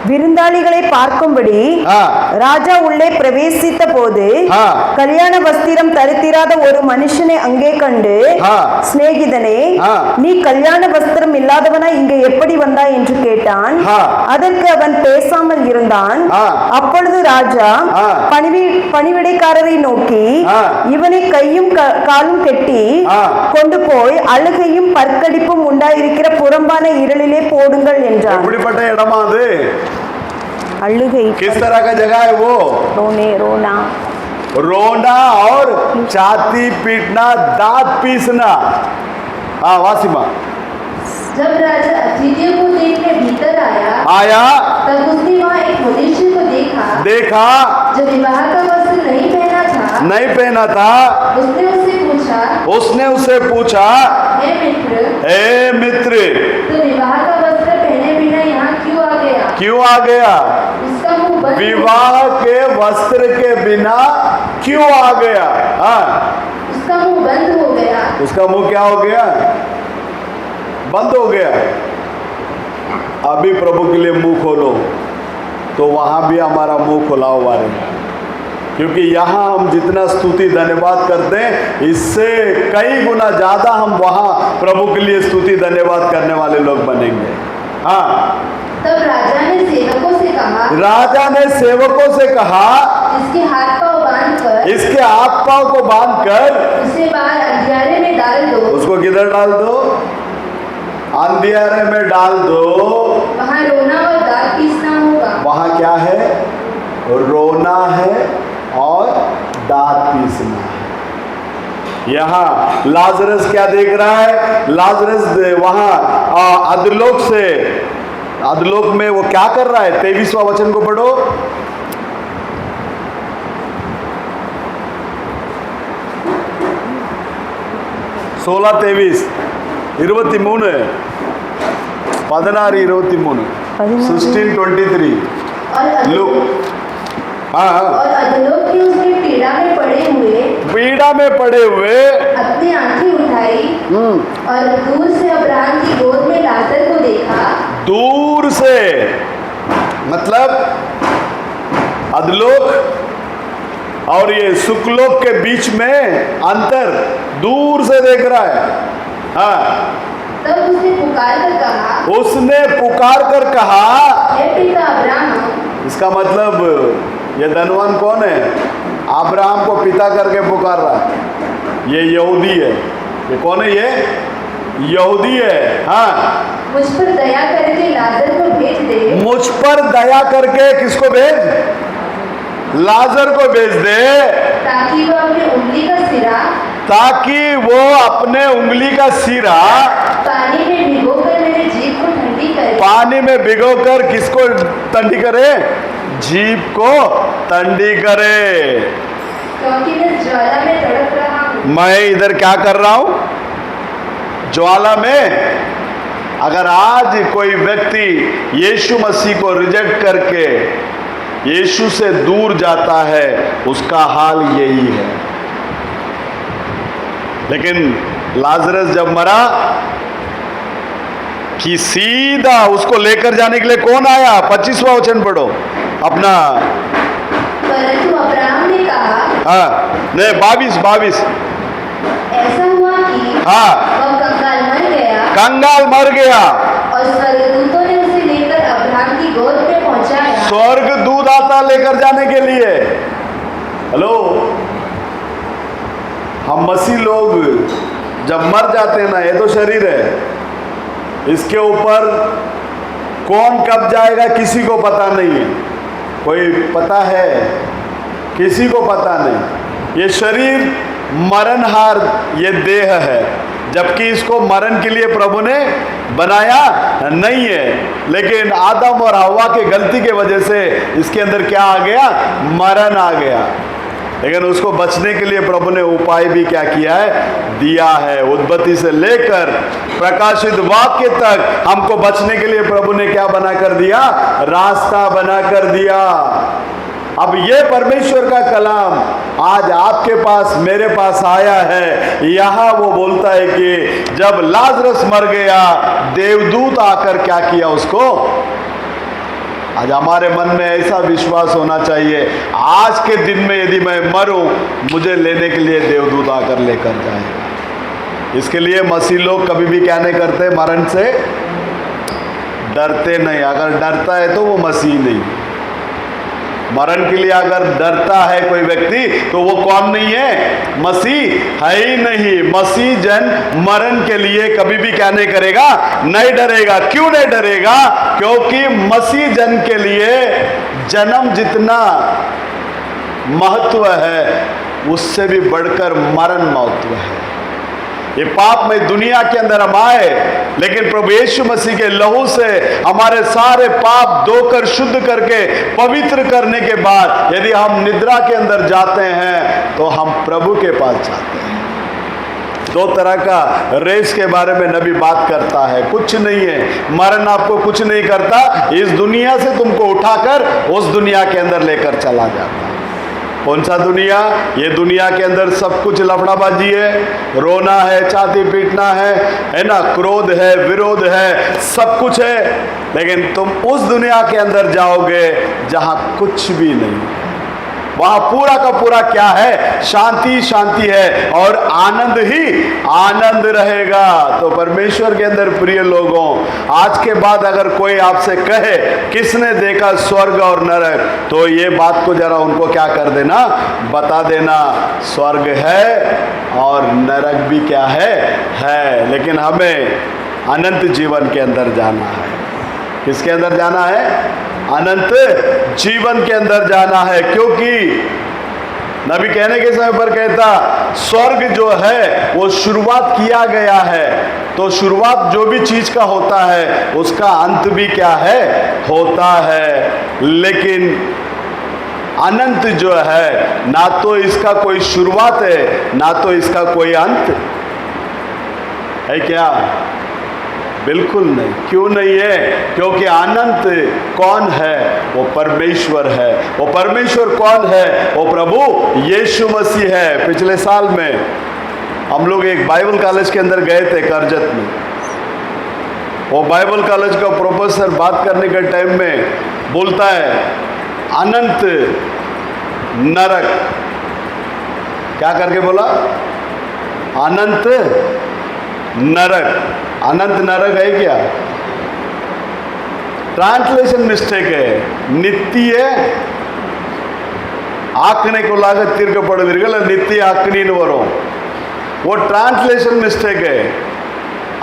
விருந்தாளிகளை பார்க்கும்படி ஆ. ராஜா உள்ளே பிரவேசித்த போது ஆ. கல்யாண வஸ்திரம் தரித்திராத ஒரு மனுஷனை அங்கே கண்டு, ஆ. சிநேகிதனே, ஆ. நீ கல்யாண வஸ்திரம் இல்லாதவனா இங்கே எப்படி வந்தாய் என்று கேட்டான். ஆ. அதற்கு அவன் பேசாமல் இருந்தான். ஆ. அப்பொழுது ராஜா ஆ. பணிவிடைக்காரரை நோக்கி, ஆ. இவனை கையும் காலும் கெட்டி ஆ. கொண்டு போய் அழுகையும் பற்கடிப்பும் உண்டாயிருக்கிற புறம்பான இருளிலே போடுங்கள் என்றான். எப்படிப்பட்ட இடமா அது? अल्लुगई किस तरह का जगह है वो? रोना रोना और छाती पीटना, दांत पीसना। हाँ वासिमा। जब राजा अतिथियों को देखने भीतर आया तब उसने वहाँ एक मनुष्य को देखा जो विवाह का वस्त्र नहीं पहना था। उसने उससे पूछा, हे मित्र, तो विवाह का वस्त्र पहने बिना यहाँ क्यों आ गया? उसका मुंह बंद विवाह के वस्त्र के बिना क्यों आ गया? हाँ, उसका मुंह बंद हो गया। उसका मुंह क्या हो गया? बंद हो गया। अभी प्रभु के लिए मुंह खोलो तो वहां भी हमारा मुंह खुला हुआ रहेगा, क्योंकि यहाँ हम जितना स्तुति धन्यवाद करते हैं, इससे कई गुना ज्यादा हम वहां प्रभु के लिए स्तुति धन्यवाद करने वाले लोग बनेंगे। हाँ, तब राजा ने सेवकों से कहा, इसके हाथ पांव को बांधकर उसे बाहर अंधियारे में डाल दो। उसको किधर डाल दो? अंधियारे में डाल दो। वहाँ रोना और दांत पीसना होगा। वहाँ क्या है? रोना है और दांत पीसना है। यहाँ लाजरस क्या देख रहा है? लाजरस वहाँ अधलोक में वो क्या कर रहा है? 23वां वचन को पढ़ो। 16-23 23 16-23 16-23 लुक। हाँ, और अधोलोक की उसने पीड़ा में पड़े हुए अपनी आंखें उठाई और दूर से अब्राहम की गोद में लाजर को देखा। दूर से मतलब अधलोक और ये सुखलोक के बीच में अंतर दूर से देख रहा है। हाँ, तब उसने पुकार कर कहा, हे पिता अब्राहम। इसका मतलब ये धनवान कौन है? अब्राहम को पिता करके पुकार रहा है। ये यहूदी है। ये कौन है? ये यहूदी है। हाँ, मुझ पर दया करके लाजर को भेज दे। मुझ पर दया करके किसको भेज? लाजर को भेज दे, ताकि वो अपनी उंगली का सिरा ताकि वो अपने उंगली का सिरा पानी में भिगोकर मेरे जीभ को ठंडी करे। पानी में भिगोकर किसको ठंडी करे? जीभ को ठंडी करे। क्योंकि मैं ज्वाला में तड़प रहा हूँ। मैं इधर क्या कर रहा हूं? ज्वाला में। अगर आज कोई व्यक्ति यीशु मसीह को रिजेक्ट करके यीशु से दूर जाता है, उसका हाल यही है। लेकिन लाजरस जब मरा कि सीधा उसको लेकर जाने के लिए कौन आया? 25वां वचन पढ़ो अपना। परंतु अब्राहम ने कहा, हाँ नहीं 22। ऐसा हुआ कि हाँ वह कंगाल मर गया कंगाल मर गया और स्वर्गदूतों ने उसे लेकर अब्राहम की गोद में पहुंचाया। स्वर्ग दूत आता लेकर जाने के लिए। हेलो, हम मसीह लोग जब मर जाते हैं ना, ये तो शरीर है, इसके ऊपर कौन कब जाएगा किसी को पता नहीं है। कोई पता है? किसी को पता नहीं। ये शरीर मरणहार ये देह है, जबकि इसको मरण के लिए प्रभु ने बनाया नहीं है। लेकिन आदम और हवा की गलती के वजह से इसके अंदर क्या आ गया? मरण आ गया। लेकिन उसको बचने के लिए प्रभु ने उपाय भी क्या किया है? दिया है। उत्पत्ति से लेकर प्रकाशित वाक्य तक हमको बचने के लिए प्रभु ने क्या बना कर दिया? रास्ता बना कर दिया। अब ये परमेश्वर का कलाम आज आपके पास मेरे पास आया है। यहाँ वो बोलता है कि जब लाजरस मर गया, देवदूत आकर क्या किया उसको? आज हमारे मन में ऐसा विश्वास होना चाहिए, आज के दिन में यदि मैं मरूं, मुझे लेने के लिए देवदूत आकर लेकर जाएगा। इसके लिए मसीह लोग कभी भी क्या नहीं करते? मरण से डरते नहीं। अगर डरता है तो वो मसीह नहीं। मरण के लिए अगर डरता है कोई व्यक्ति तो वो कौन नहीं है? मसीह है ही नहीं। मसीह जन मरण के लिए कभी भी क्या नहीं करेगा? नहीं डरेगा। क्यों नहीं डरेगा? क्योंकि मसीह जन के लिए जन्म जितना महत्व है, उससे भी बढ़कर मरण महत्व है। ये पाप में दुनिया के अंदर हम आए, लेकिन प्रभु यीशु मसीह के लहू से हमारे सारे पाप धोकर शुद्ध करके पवित्र करने के बाद यदि हम निद्रा के अंदर जाते हैं तो हम प्रभु के पास जाते हैं। दो तरह का रेस के बारे में नबी बात करता है। कुछ नहीं है, मरण आपको कुछ नहीं करता। इस दुनिया से तुमको उठाकर उस दुनिया के अंदर लेकर चला जाता है। कौन सा दुनिया? ये दुनिया के अंदर सब कुछ लफड़ाबाजी है, रोना है, छाती पीटना है ना, क्रोध है, विरोध है, सब कुछ है। लेकिन तुम उस दुनिया के अंदर जाओगे जहां कुछ भी नहीं, वहां पूरा का पूरा क्या है? शांति शांति है और आनंद ही आनंद रहेगा। तो परमेश्वर के अंदर प्रिय लोगों, आज के बाद अगर कोई आपसे कहे किसने देखा स्वर्ग और नरक, तो ये बात को जरा उनको क्या कर देना? बता देना। स्वर्ग है और नरक भी क्या है। लेकिन हमें अनंत जीवन के अंदर जाना है। किसके अंदर जाना है? अनंत जीवन के अंदर जाना है। क्योंकि नबी कहने के समय पर कहता, स्वर्ग जो है वो शुरुआत किया गया है, तो शुरुआत जो भी चीज का होता है उसका अंत भी क्या है? होता है। लेकिन अनंत जो है, ना तो इसका कोई शुरुआत है ना तो इसका कोई अंत है। क्या? बिल्कुल नहीं। क्यों नहीं है? क्योंकि अनंत कौन है? वो परमेश्वर है। वो परमेश्वर कौन है? वो प्रभु यीशु मसीह है। पिछले साल में हम लोग एक बाइबल कॉलेज के अंदर गए थे करजत में। वो बाइबल कॉलेज का प्रोफेसर बात करने के टाइम में बोलता है, अनंत नरक। क्या करके बोला? अनंत नरक। अनंत नरक है क्या? ट्रांसलेशन मिस्टेक है। नित्य आकने को लागत तीर्कपड़ नित्य आकनी वरों, वो ट्रांसलेशन मिस्टेक है।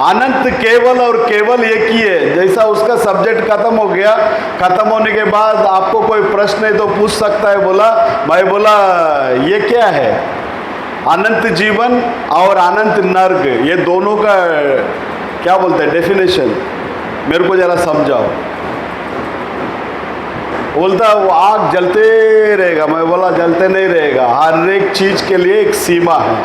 अनंत केवल और केवल एक ही है। जैसा उसका सब्जेक्ट खत्म हो गया, खत्म होने के बाद आपको कोई प्रश्न है तो पूछ सकता है। बोला, मैं बोला ये क्या है? अनंत जीवन और अनंत नर्क, ये दोनों का क्या बोलते हैं डेफिनेशन, मेरे को जरा समझाओ। बोलता वो आग जलते रहेगा। मैं बोला जलते नहीं रहेगा, हर एक चीज के लिए एक सीमा है।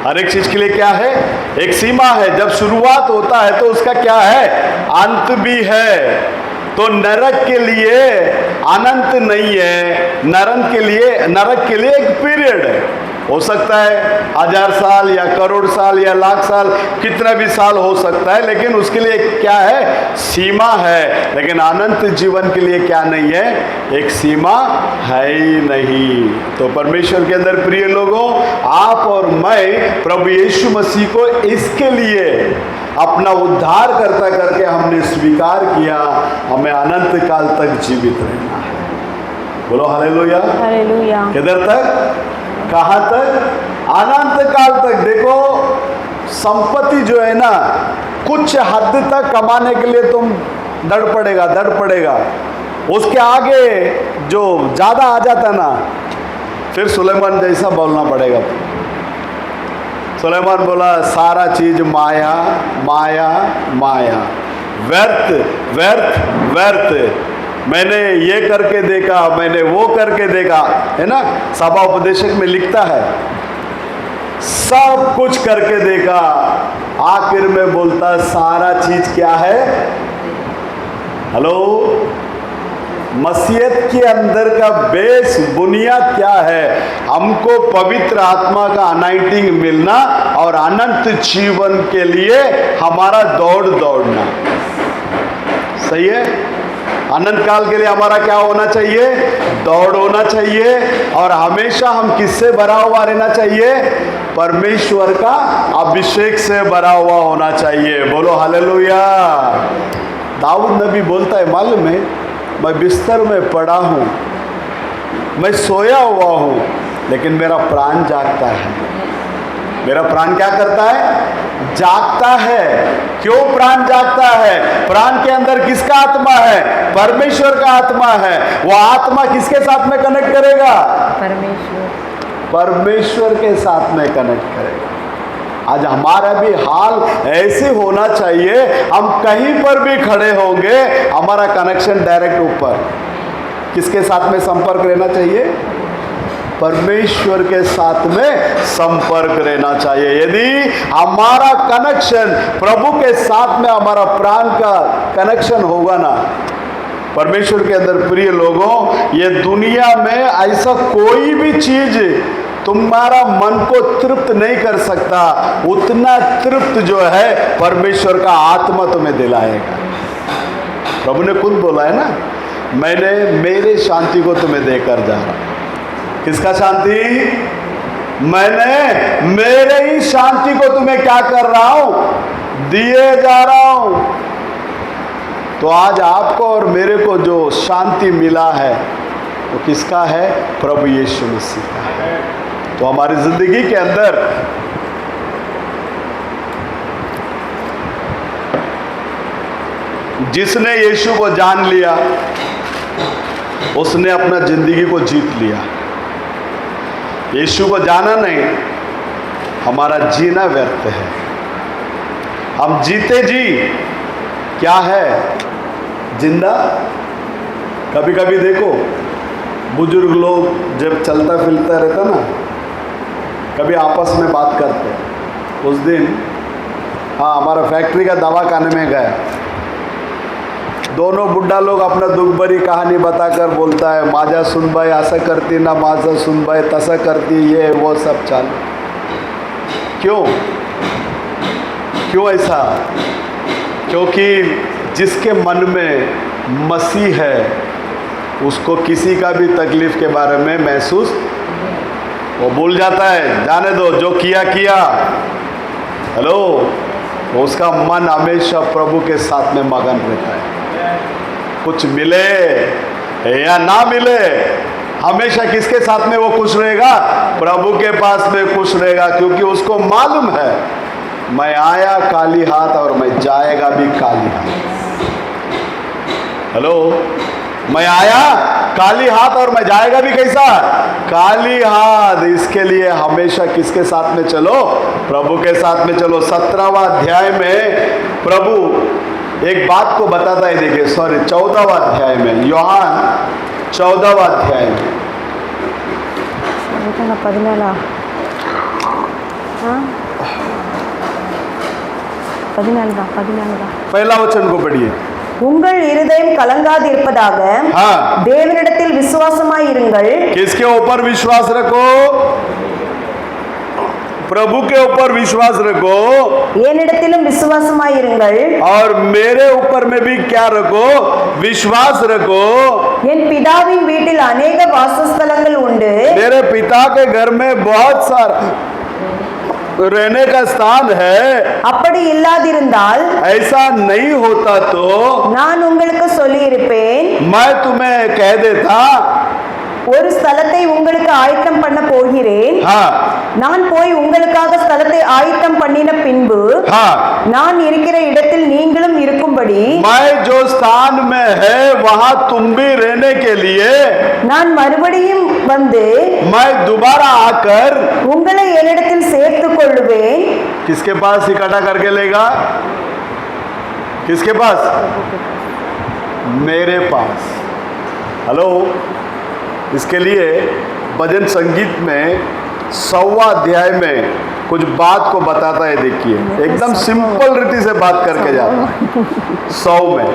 हर एक चीज के लिए क्या है? एक सीमा है। जब शुरुआत होता है तो उसका क्या है? अंत भी है। तो नरक के लिए अनंत नहीं है, नरक के लिए एक पीरियड है। हो सकता है 1000 साल या करोड़ साल या लाख साल, कितना भी साल हो सकता है, लेकिन उसके लिए क्या है? सीमा है। लेकिन अनंत जीवन के लिए क्या नहीं है? एक सीमा है ही नहीं। तो परमेश्वर के अंदर प्रिय लोगों, आप और मैं प्रभु यीशु मसीह को इसके लिए अपना उद्धार करता करके हमने स्वीकार किया, हमें अनंत काल तक जीवित रहना है। बोलो हालेलुया। हालेलुया। किधर तक? कहाँ तक? अनंत काल तक। देखो, संपत्ति जो है ना, कुछ हद तक कमाने के लिए तुम दड़ पड़ेगा। उसके आगे जो ज्यादा आ जाता ना, फिर सुलेमान जैसा बोलना पड़ेगा। सुलेमान बोला सारा चीज माया माया माया, व्यर्थ व्यर्थ व्यर्थ। मैंने ये करके देखा, मैंने वो करके देखा, है ना। सभा उपदेशक में लिखता है सब कुछ करके देखा, आखिर में बोलता सारा चीज क्या है? हेलो, मसीहत के अंदर का बेस बुनियाद क्या है? हमको पवित्र आत्मा का अनाइंटिंग मिलना और अनंत जीवन के लिए हमारा दौड़ना। सही है? अनंत काल के लिए हमारा क्या होना चाहिए? दौड़ होना चाहिए। और हमेशा हम किससे भरा हुआ रहना चाहिए? परमेश्वर का अभिषेक से भरा हुआ होना चाहिए। बोलो हालेलुया। दाऊद नबी बोलता है, मालूम है, मैं बिस्तर में पड़ा हूँ, मैं सोया हुआ हूँ, लेकिन मेरा प्राण जागता है। मेरा प्राण क्या करता है? जागता है। क्यों प्राण जागता है? प्राण के अंदर किसका आत्मा है? परमेश्वर का आत्मा है। वो आत्मा किसके साथ में कनेक्ट करेगा? परमेश्वर के साथ में कनेक्ट करेगा। आज हमारा भी हाल ऐसे होना चाहिए, हम कहीं पर भी खड़े होंगे, हमारा कनेक्शन डायरेक्ट ऊपर किसके साथ में संपर्क रहना चाहिए? परमेश्वर के साथ में संपर्क रहना चाहिए। यदि हमारा कनेक्शन प्रभु के साथ में, हमारा प्राण का कनेक्शन होगा ना परमेश्वर के अंदर, प्रिय लोगों, ये दुनिया में ऐसा कोई भी चीज तुम्हारा मन को तृप्त नहीं कर सकता, उतना तृप्त जो है परमेश्वर का आत्मा तुम्हें दिलाएगा। प्रभु ने खुद बोला है ना, मैंने मेरे शांति को तुम्हें देकर जा रहा हूं। किसका शांति? मैंने मेरे ही शांति को तुम्हें क्या कर रहा हूं? दिए जा रहा हूं। तो आज आपको और मेरे को जो शांति मिला है वो किसका है? प्रभु यीशु मसीह का है। तो हमारी जिंदगी के अंदर जिसने यीशु को जान लिया उसने अपना जिंदगी को जीत लिया। यीशु को जाना नहीं, हमारा जीना व्यर्थ है। हम जीते जी क्या है? जिंदा। कभी कभी देखो, बुजुर्ग लोग जब चलता फिरता रहता ना, कभी आपस में बात करते। उस दिन हमारा फैक्ट्री का दवाखाने में गया, दोनों बुढ़ा लोग अपना दुख भरी कहानी बताकर बोलता है, माझा सुन भाई ऐसा करती ना, माझा सुन भाई तसा करती, ये वो सब चालू। क्यों ऐसा? क्योंकि जिसके मन में मसीह है उसको किसी का भी तकलीफ के बारे में महसूस, वो भूल जाता है, जाने दो, जो किया किया। हेलो, उसका मन हमेशा प्रभु के साथ में मगन रहता है। कुछ मिले या ना मिले, हमेशा किसके साथ में वो खुश रहेगा? प्रभु के पास में खुश रहेगा। क्योंकि उसको मालूम है मैं आया खाली हाथ और मैं जाएगा भी खाली हाथ। हेलो, मैं आया खाली हाथ और मैं जाएगा भी कैसा? खाली हाथ। इसके लिए हमेशा किसके साथ में चलो? प्रभु के साथ में चलो। 17वां अध्याय में प्रभु एक बात को बताता है। देखिए, 14वां अध्याय में, योहान 14वां अध्याय में, 14 पहला वचन को पढ़िए। உங்கள் இருதயம் கலங்காதிருப்பதாக हाँ, தேவனிடத்தில் விசுவாசமாயிருங்கள். किसके ऊपर विश्वास रखो? प्रभु के ऊपर विश्वास रखो என்னிடத்திலும் விசுவாசமாயிருங்கள். और मेरे ऊपर में भी क्या रखो? विश्वास रखो। என் பிதாவின் வீட்டில் अनेक வாசஸ்தலங்கள் உண்டு. मेरे पिता के घर में बहुत सारा रहने का स्थान है। அப்படி இல்லாதிருந்தால் ऐसा नहीं होता तो நான் உங்களுக்கு சொல்லியிருப்பேன். मैं तुम्हें कह देता। ஒரு ஸ்தலத்தை உங்களுக்கு ஆயத்தம் பண்ண போகிறேன். हाँ, நான் போய் உங்களுக்காக ஸ்தலத்தை ஆயத்தம் பண்ணின பின்பு हाँ, நான் இருக்கிற இடத்தில் நீங்களும் இருக்கும்படி मैं जो स्थान में है वहां तुम भी रहने के लिए நான் மறுபடியும் வந்து मैं दोबारा आकर உங்களை என்னிடத்தில் சேர்த்துக் கொள்ளுவேன். किसके पास इकट्ठा करके लेगा? किसके पास? मेरे पास। हेलो, इसके लिए भजन संगीत में 100वां अध्याय में कुछ बात को बताता है। देखिए, एकदम सिंपल रीति से बात करके जाता है। 100 में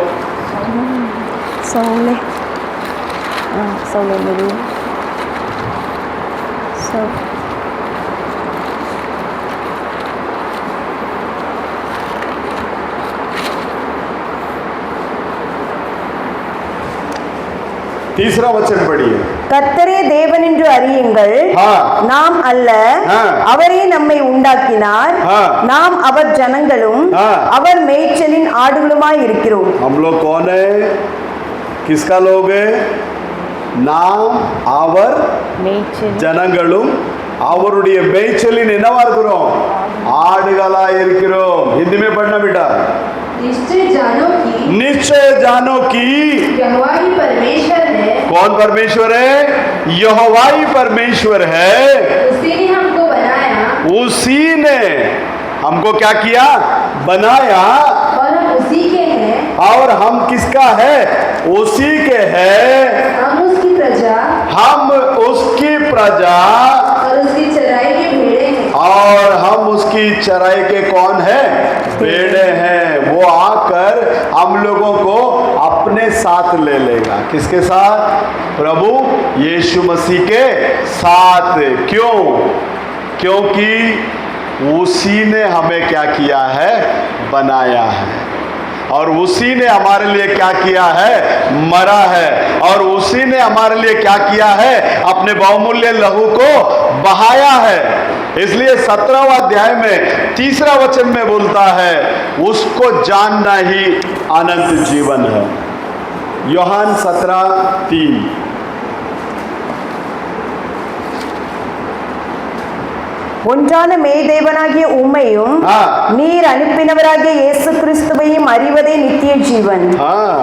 तीसरा वचन पढ़िए। கர்த்தரே தேவன் என்று அறியுங்கள். हाँ, நாம் அல்ல, हाँ, அவரே நம்மை உண்டாக்கினார். हाँ, நாம் அவர் ஜனங்களும் हाँ, அவர் மேய்ச்சலின் ஆடுகளுமாய் இருக்கிறோம். हम लोग कौन है? किसका लोग है? நாம் அவர் ஜனங்களும் அவருடைய மேய்ச்சலின் என்னவா இருக்கிறோம்? ஆடுகளா இருக்கிறோம்। हिंदी में पढ़ना बेटा। निश्चय जानो कि निश्चय जानो कि यहोवा ही परमेश्वर है। कौन परमेश्वर है? यहोवा ही परमेश्वर है। उसी ने हमको बनाया उसी ने हमको क्या किया? बनाया। और हम उसी के हैं। और हम किसका है? उसी के हैं। हम उसकी प्रजा हम उसकी प्रजा और उसकी चराई के भेड़े हैं। और हम उसकी चराई के कौन है? भेड़े हैं। वो आकर हम लोगों को अपने साथ ले लेगा। किसके साथ? प्रभु यीशु मसीह के साथ। क्यों? क्योंकि उसी ने हमें क्या किया है? बनाया है। और उसी ने हमारे लिए क्या किया है? मरा है। और उसी ने हमारे लिए क्या किया है? अपने बहुमूल्य लहू को बहाया है। इसलिए 17वां अध्याय में तीसरा वचन में बोलता है, उसको जानना ही अनंत जीवन है। யோሐன் 17:3। ஒன்றான மேய்தேவனாகிய உம்மையும் हाँ, நீர் அனுப்பினவராகிய இயேசு கிறிஸ்துவையும் அறிவதே நித்திய ஜீவன். हाँ,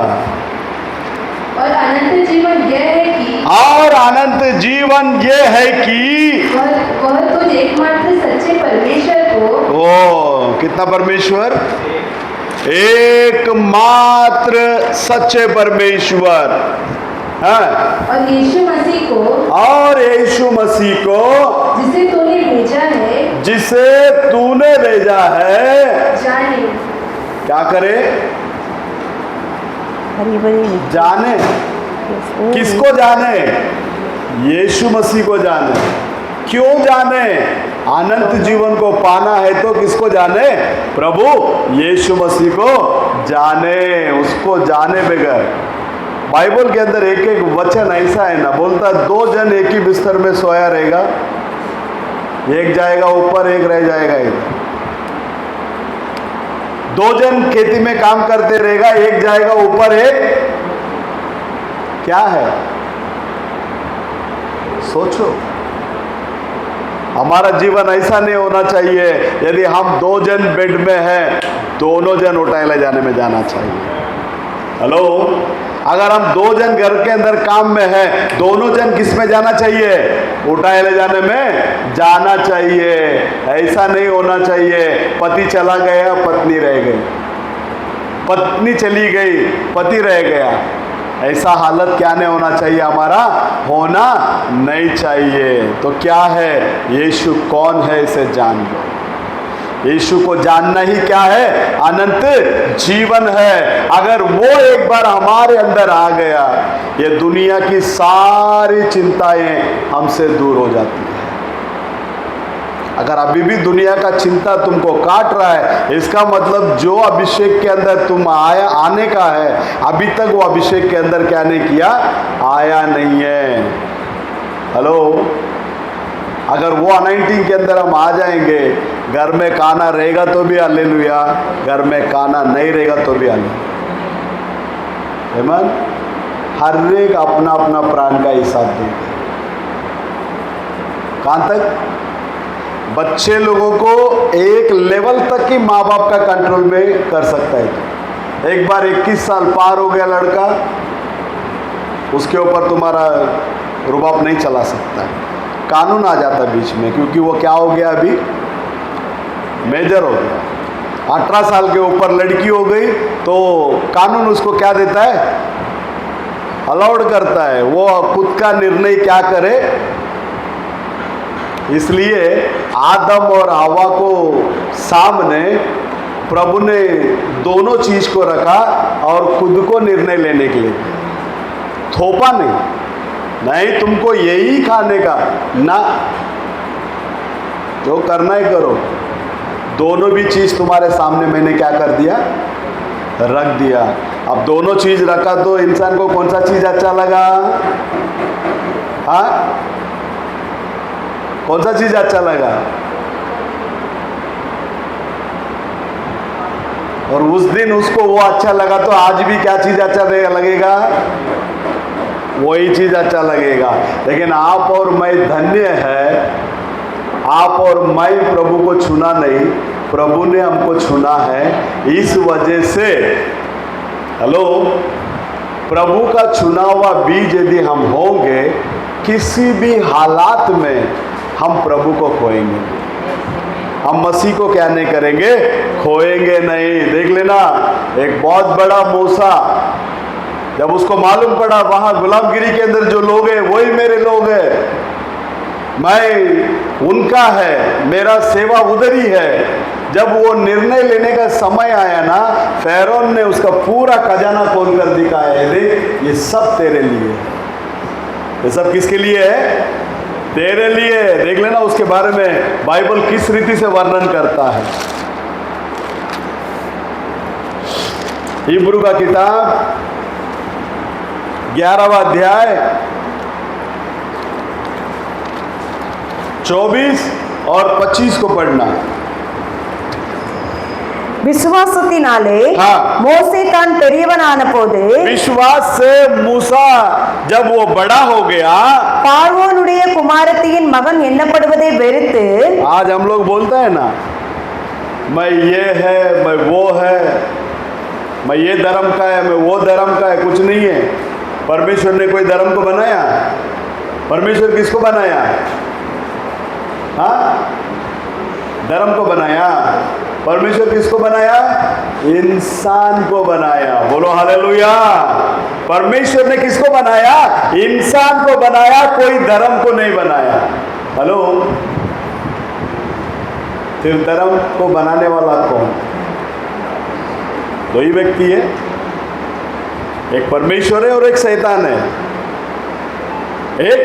और अनंत जीवन यह है कि और अनंत जीवन ये है कि वह तुझ एकमात्र सच्चे परमेश्वर को ओ कितना परमेश्वर? एकमात्र सच्चे परमेश्वर। हाँ, और यीशु मसीह को और यीशु मसीह को जिसे तूने भेजा है जिसे तूने भेजा है जाने। क्या करे? அறிவதே நித்திய जाने। किसको जाने? यीशु मसीह को जाने। क्यों जाने? अनंत जीवन को पाना है तो किसको जाने? प्रभु यीशु मसीह को जाने। उसको जाने बगैर बाइबल के अंदर एक एक वचन ऐसा है ना, बोलता 2 जन एक ही बिस्तर में सोया रहेगा, एक जाएगा ऊपर, एक रह जाएगा इधर। 2 जन खेती में काम करते रहेगा, एक जाएगा ऊपर, एक क्या है? सोचो। हमारा जीवन ऐसा नहीं होना चाहिए। यदि हम 2 जन बेड में हैं, दोनों जन उठाए ले जाने में जाना चाहिए। हेलो, अगर हम 2 जन घर के अंदर काम में हैं, दोनों जन किस में जाना चाहिए? उठाए ले जाने में जाना चाहिए। ऐसा नहीं होना चाहिए पति चला गया पत्नी रह गई, पत्नी चली गई पति रह गया। ऐसा हालत क्या नहीं होना चाहिए, हमारा होना नहीं चाहिए। तो क्या है? यीशु कौन है इसे जान लो। यीशु को जानना ही क्या है? अनंत जीवन है। अगर वो एक बार हमारे अंदर आ गया, ये दुनिया की सारी चिंताएं हमसे दूर हो जाती है। अगर अभी भी दुनिया का चिंता तुमको काट रहा है, इसका मतलब जो अभिषेक के अंदर तुम आने का है, अभी तक वो अभिषेक के अंदर क्या नहीं किया? आया नहीं है। हेलो, अगर वो अनाइंटिंग के अंदर हम आ जाएंगे, घर में काना रहेगा तो भी हालेलुया, घर में काना नहीं रहेगा तो भी हालेलुया। हर एक अपना अपना प्राण का हिसाब देंगे। कहाँ तक? बच्चे लोगों को एक लेवल तक ही माँ बाप का कंट्रोल में कर सकता है। तो एक बार 21 साल पार हो गया लड़का, उसके ऊपर तुम्हारा रुबाब नहीं चला सकता है, कानून आ जाता बीच में, क्योंकि वो क्या हो गया? अभी मेजर हो गया। 18 साल के ऊपर लड़की हो गई तो कानून उसको क्या देता है? अलाउड करता है, वो खुद का निर्णय क्या करे। इसलिए आदम और हवा को सामने प्रभु ने दोनों चीज को रखा और खुद को निर्णय लेने के लिए थोपा नहीं तुमको यही खाने का ना, जो करना है करो। दोनों भी चीज तुम्हारे सामने मैंने क्या कर दिया? रख दिया। अब दोनों चीज रखा तो इंसान को कौन सा चीज अच्छा लगा? हाँ, कौन सा चीज अच्छा लगा? और उस दिन उसको वो अच्छा लगा तो आज भी क्या चीज अच्छा लगेगा? वही चीज अच्छा लगेगा। लेकिन आप और मैं धन्य है, आप और मैं प्रभु को छूना नहीं, प्रभु ने हमको छूना है। इस वजह से हेलो, प्रभु का चुना हुआ बीज यदि हम होंगे, किसी भी हालात में हम प्रभु को खोएंगे। हम मसीह को क्या नहीं करेंगे? खोएंगे नहीं। देख लेना, एक बहुत बड़ा मूसा, जब उसको मालूम पड़ा वहां गुलामगिरी के अंदर जो लोग हैं वही मेरे लोग हैं, मैं उनका है, मेरा सेवा उधर ही है। जब वो निर्णय लेने का समय आया ना, फैरोन ने उसका पूरा खजाना खोल कर दिखाया, देख ये सब तेरे लिए। ये सब किसके लिए है? तेरे लिए। देख लेना उसके बारे में बाइबल किस रीति से वर्णन करता है। हिब्रू का किताब 11वां अध्याय 24 और 25 को पढ़ना। விசுவாசத்தினாலே हाँ। மோசே தான் பெரியவனான போது विश्वास से मूसा जब वो बड़ा हो गया, பார்வோனுடைய குமாரத்தியின் மகன் எண்ணப்படுவதை வெறுத்து आज हम लोग बोलते हैं ना, मैं ये है, मैं वो है, मैं ये धर्म का है, मैं वो धर्म का है। कुछ नहीं है। परमेश्वर ने कोई धर्म को बनाया? परमेश्वर किसको बनाया? हाँ, धर्म को बनाया। परमेश्वर किसको बनाया? इंसान को बनाया। बोलो हालेलुया। परमेश्वर ने किसको बनाया? इंसान को बनाया, कोई धर्म को नहीं बनाया। हेलो, फिर धर्म को बनाने वाला कौन? दो ही व्यक्ति है, एक परमेश्वर है और एक शैतान है। एक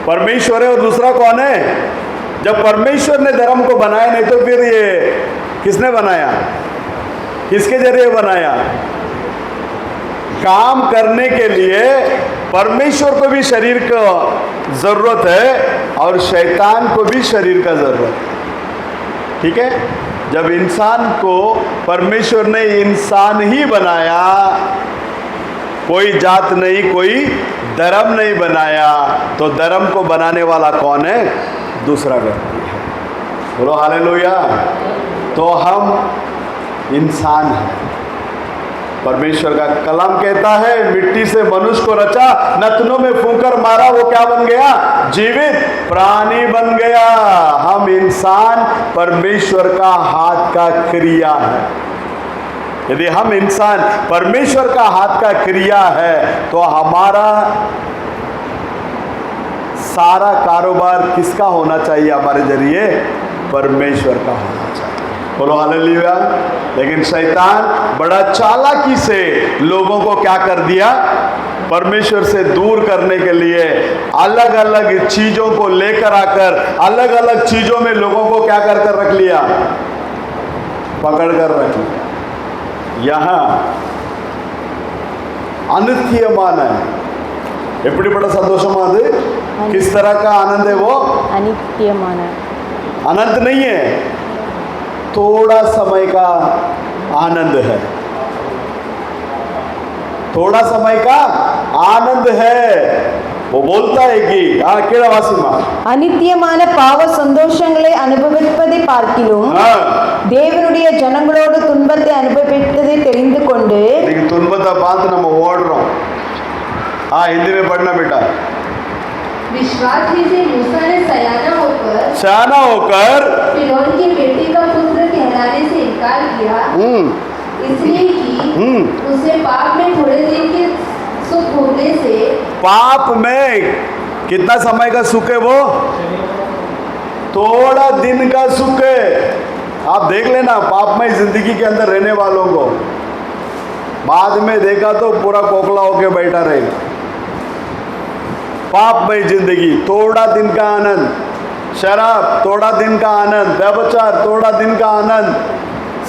परमेश्वर है और दूसरा कौन है? जब परमेश्वर ने धर्म को बनाया नहीं तो फिर ये किसने बनाया? किसके जरिए बनाया? काम करने के लिए परमेश्वर को भी शरीर का जरूरत है और शैतान को भी शरीर का जरूरत है। ठीक है? जब इंसान को परमेश्वर ने इंसान ही बनाया, कोई जात नहीं, कोई धर्म नहीं बनाया, तो धर्म को बनाने वाला कौन है? दूसरा व्यक्ति। बोलो हालेलुया। तो हम इंसान हैं। परमेश्वर का कलाम कहता है मिट्टी से मनुष्य को रचा, नथनों में फूंकर मारा, वो क्या बन गया? जीवित प्राणी बन गया। हम इंसान परमेश्वर का हाथ का क्रिया है। यदि हम इंसान परमेश्वर का हाथ का क्रिया है तो हमारा सारा कारोबार किसका होना चाहिए? हमारे जरिए परमेश्वर का होना चाहिए। बोलो हालेलुया। लेकिन शैतान बड़ा चालाकी से लोगों को क्या कर दिया? परमेश्वर से दूर करने के लिए अलग अलग चीजों को लेकर आकर अलग अलग चीजों में लोगों को क्या कर कर रख लिया? पकड़ कर रख लिया। यहां अनित्यमान है। ఎప్పుడు పడ సంతోషమా? అది किस तरह का आनंद है? वो अनित्यमान अनंत नहीं है, थोड़ा समय का आनंद है। थोड़ा समय का आनंद है। वो बोलता है कि கீழவாசிமா அனித்தியமான பாவ சந்தோஷங்களை அனுபவிப்பதை பார்க்கிலும் தேவனுடைய ஜனங்களோடு துன்பத்தை அனுபவிப்பதை தெரிந்து கொண்டு துன்பத்தை பார்த்து நம்ம ஓடுறோம்। हिंदी में पढ़ना बेटा। विश्वास ही से मूसा ने सयाना होकर फिरौन की बेटी का पुत्र कहलाने से इनकार किया, इसलिए कि उसे पाप में थोड़े दिन के सुख भोगने से। पाप में कितना समय का सुख है? वो थोड़ा दिन का सुख है। आप देख लेना पाप में जिंदगी के अंदर रहने वालों को बाद में देखा तो पूरा खोखला होके बैठा रहेगा। पाप में जिंदगी थोड़ा दिन का आनंद, शराब थोड़ा दिन का आनंद, व्यभिचार थोड़ा दिन का आनंद,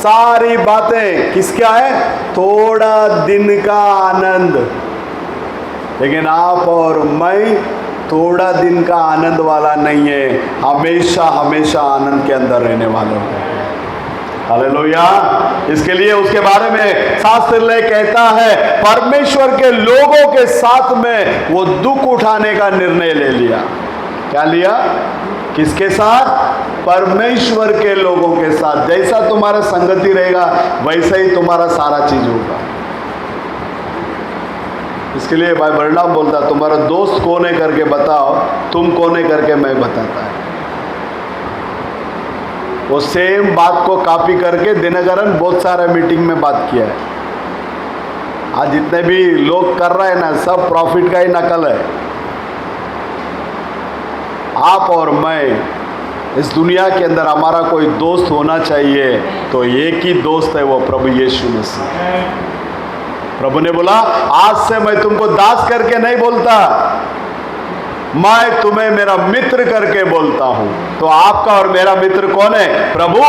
सारी बातें किसका है? थोड़ा दिन का आनंद। लेकिन आप और मैं थोड़ा दिन का आनंद वाला नहीं है, हमेशा हमेशा आनंद के अंदर रहने वाले हैं। हालेलुया। इसके लिए उसके बारे में शास्त्र कहता है परमेश्वर के लोगों के साथ में वो दुख उठाने का निर्णय ले लिया। क्या लिया? किसके साथ? परमेश्वर के लोगों के साथ। जैसा तुम्हारा संगति रहेगा वैसा ही तुम्हारा सारा चीज होगा। इसके लिए भाई बलराम बोलता तुम्हारा दोस्त कौन है करके बताओ, तुम कौन है करके मैं बताता है। वो सेम बात को कॉपी करके दिनकरन बहुत सारा मीटिंग में बात किया है। आज जितने भी लोग कर रहे हैं ना सब प्रॉफिट का ही नकल है। आप और मैं इस दुनिया के अंदर हमारा कोई दोस्त होना चाहिए तो एक ही दोस्त है, वो प्रभु यीशु मसीह। प्रभु ने बोला आज से मैं तुमको दास करके नहीं बोलता, मैं तुम्हें मेरा मित्र करके बोलता हूं। तो आपका और मेरा मित्र कौन है? प्रभु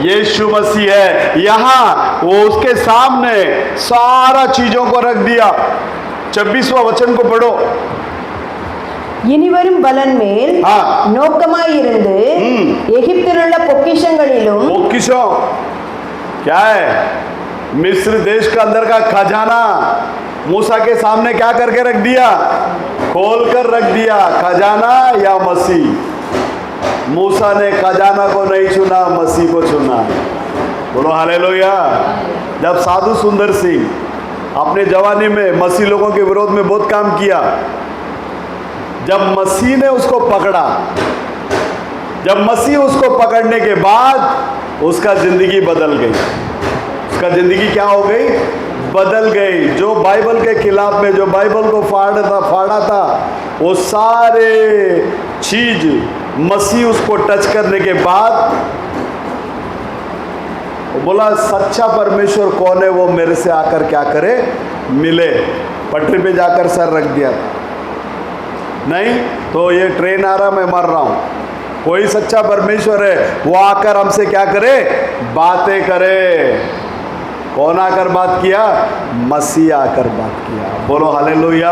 यीशु मसीह है। यहां वो उसके सामने सारा चीजों को रख दिया। 26वां वचन को पढ़ो। இனிவரும் பலன் மேல் நோக்கமாயிருந்து எகிப்திலுள்ள பொக்கிஷங்களிலும் பொக்கிஷம் क्या है? मिस्र देश का अंदर का खजाना मूसा के सामने क्या करके रख दिया? खोल कर रख दिया। खजाना या मसीह? मूसा ने खजाना को नहीं चुना, मसीह को चुना। बोलो हालेलुया। जब साधु सुंदर सिंह अपने जवानी में मसीह लोगों के विरोध में बहुत काम किया, जब मसीह ने उसको पकड़ा, जब मसीह उसको पकड़ने के बाद उसका जिंदगी बदल गई। उसका जिंदगी क्या हो गई? बदल गई। जो बाइबल के खिलाफ में, जो बाइबल को फाड़ा था वो सारे चीज मसीह उसको टच करने के बाद वो बोला सच्चा परमेश्वर कौन है? वो मेरे से आकर क्या करे? मिले। पटरी पे जाकर सर रख दिया था, नहीं तो ये ट्रेन आ रहा, मैं मर रहा हूं। कोई सच्चा परमेश्वर है वो आकर हमसे क्या करे? बातें करे। कौन आकर बात किया? मसीह आकर बात किया। बोलो हालेलुया।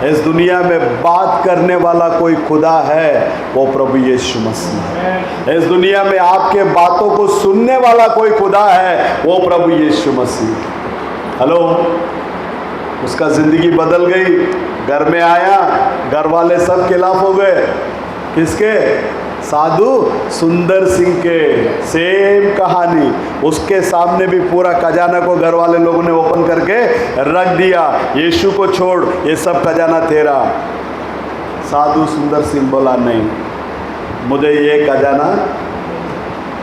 इस दुनिया में बात करने वाला कोई खुदा है, वो प्रभु यीशु मसीह है। इस दुनिया में आपके बातों को सुनने वाला कोई खुदा है, वो प्रभु यीशु मसीह। हेलो। उसका जिंदगी बदल गई। घर में आया, घर वाले सब खिलाफ हो गए। किसके? साधु सुंदर सिंह के सेम कहानी, उसके सामने भी पूरा खजाना को घर वाले लोगों ने ओपन करके रख दिया, यीशु को छोड़, ये सब खजाना तेरा। साधु सुंदर सिंह बोला नहीं, मुझे ये खजाना,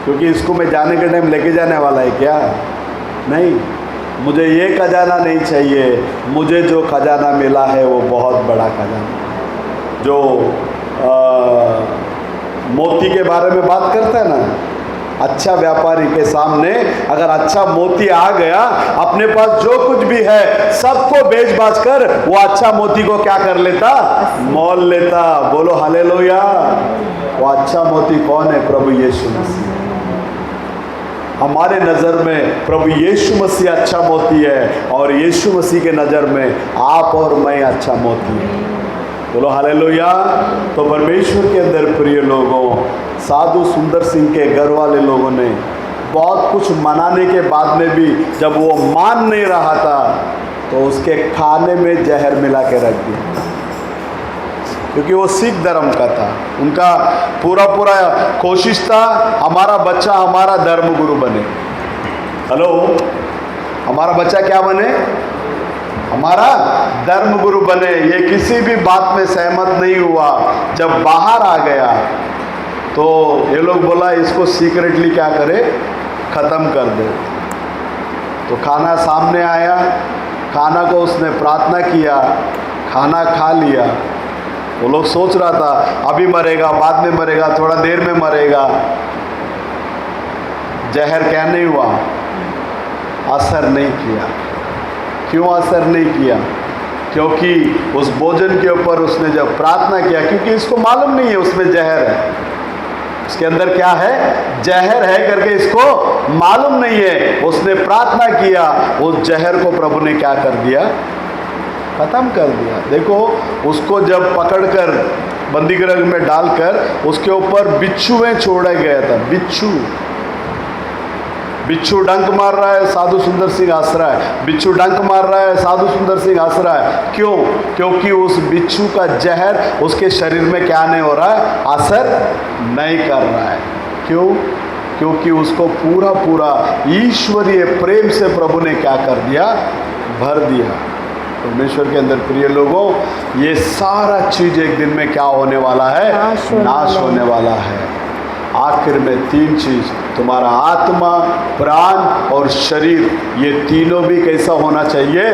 क्योंकि इसको मैं जाने के टाइम लेके जाने वाला है क्या, नहीं, मुझे ये खजाना नहीं चाहिए, मुझे जो खजाना मिला है वो बहुत बड़ा खजाना। जो मोती के बारे में बात करता है ना, अच्छा व्यापारी के सामने अगर अच्छा मोती आ गया, अपने पास जो कुछ भी है सबको बेच बाच कर वो अच्छा मोती को क्या कर लेता, मोल लेता। बोलो हालेलुया। वो अच्छा मोती कौन है? प्रभु यीशु मसीह। हमारे नज़र में प्रभु यीशु मसीह अच्छा मोती है, और यीशु मसीह के नज़र में आप और मैं अच्छा मोती है। बोलो हालेलुया। तो परमेश्वर के अंदर प्रिय लोगों, साधु सुंदर सिंह के घर वाले लोगों ने बहुत कुछ मनाने के बाद में भी जब वो मान नहीं रहा था, तो उसके खाने में जहर मिला के रख दिया, क्योंकि वो सिख धर्म का था। उनका पूरा कोशिश था हमारा बच्चा हमारा धर्म गुरु बने। हेलो, हमारा बच्चा क्या बने? हमारा धर्म गुरु बने। ये किसी भी बात में सहमत नहीं हुआ। जब बाहर आ गया तो ये लोग बोला इसको सीक्रेटली क्या करे, ख़त्म कर दे। तो खाना सामने आया, खाना को उसने प्रार्थना किया, खाना खा लिया। वो लोग सोच रहा था अभी मरेगा, बाद में मरेगा, थोड़ा देर में मरेगा। जहर क्या नहीं हुआ, असर नहीं किया। क्यों असर नहीं किया? क्योंकि उस भोजन के ऊपर उसने जब प्रार्थना किया, क्योंकि इसको मालूम नहीं है उसमें जहर है, उसके अंदर क्या है, जहर है करके इसको मालूम नहीं है। उसने प्रार्थना किया, उस जहर को प्रभु ने क्या कर दिया, खत्म कर दिया। देखो, उसको जब पकड़कर बंदी गृह में डालकर उसके ऊपर बिच्छुएं छोड़ा गया था। बिच्छू डंक मार रहा है, साधु सुंदर सिंह हंस रहा है। बिच्छू डंक मार रहा है, साधु सुंदर सिंह हंस रहा है। क्यों? क्योंकि उस बिच्छू का जहर उसके शरीर में क्या नहीं हो रहा है, असर नहीं कर रहा है। क्यों? क्योंकि उसको पूरा ईश्वरीय प्रेम से प्रभु ने क्या कर दिया, भर दिया। परमेश्वर के अंदर प्रिय लोगों, ये सारा चीज एक दिन में क्या होने वाला है, नाश होने वाला है। आखिर में 3 चीज, तुम्हारा आत्मा, प्राण और शरीर, ये तीनों भी कैसा होना चाहिए,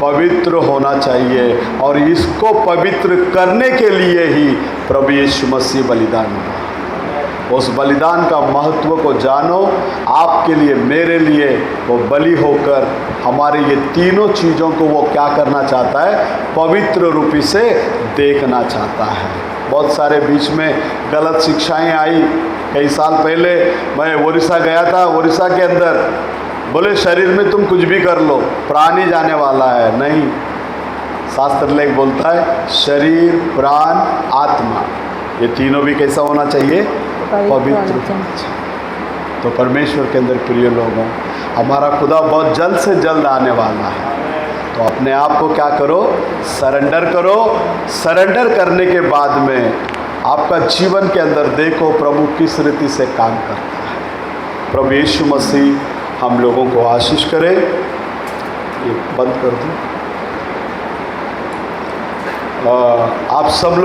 पवित्र होना चाहिए। और इसको पवित्र करने के लिए ही प्रभु यीशु मसीह बलिदान हुआ। उस बलिदान का महत्व को जानो। आपके लिए, मेरे लिए वो बलि होकर हमारे ये तीनों चीज़ों को वो क्या करना चाहता है, पवित्र रूपी से देखना चाहता है। बहुत सारे बीच में गलत शिक्षाएं आई। कई साल पहले मैं उड़ीसा गया था। उड़ीसा के अंदर बोले शरीर में तुम कुछ भी कर लो, प्राण ही जाने वाला है। नहीं, शास्त्र लेख बोलता है शरीर, प्राण, आत्मा, ये तीनों भी कैसा होना चाहिए, पवित्र। तो परमेश्वर के अंदर प्रिय लोगों, हमारा खुदा बहुत जल्द से जल्द आने वाला है। तो अपने आप को क्या करो, सरेंडर करो। सरेंडर करने के बाद में आपका जीवन के अंदर देखो प्रभु किस रीति से काम करता है। प्रभु यीशु मसीह हम लोगों को आशीष करे। ये बंद कर दूं। आप सब लोग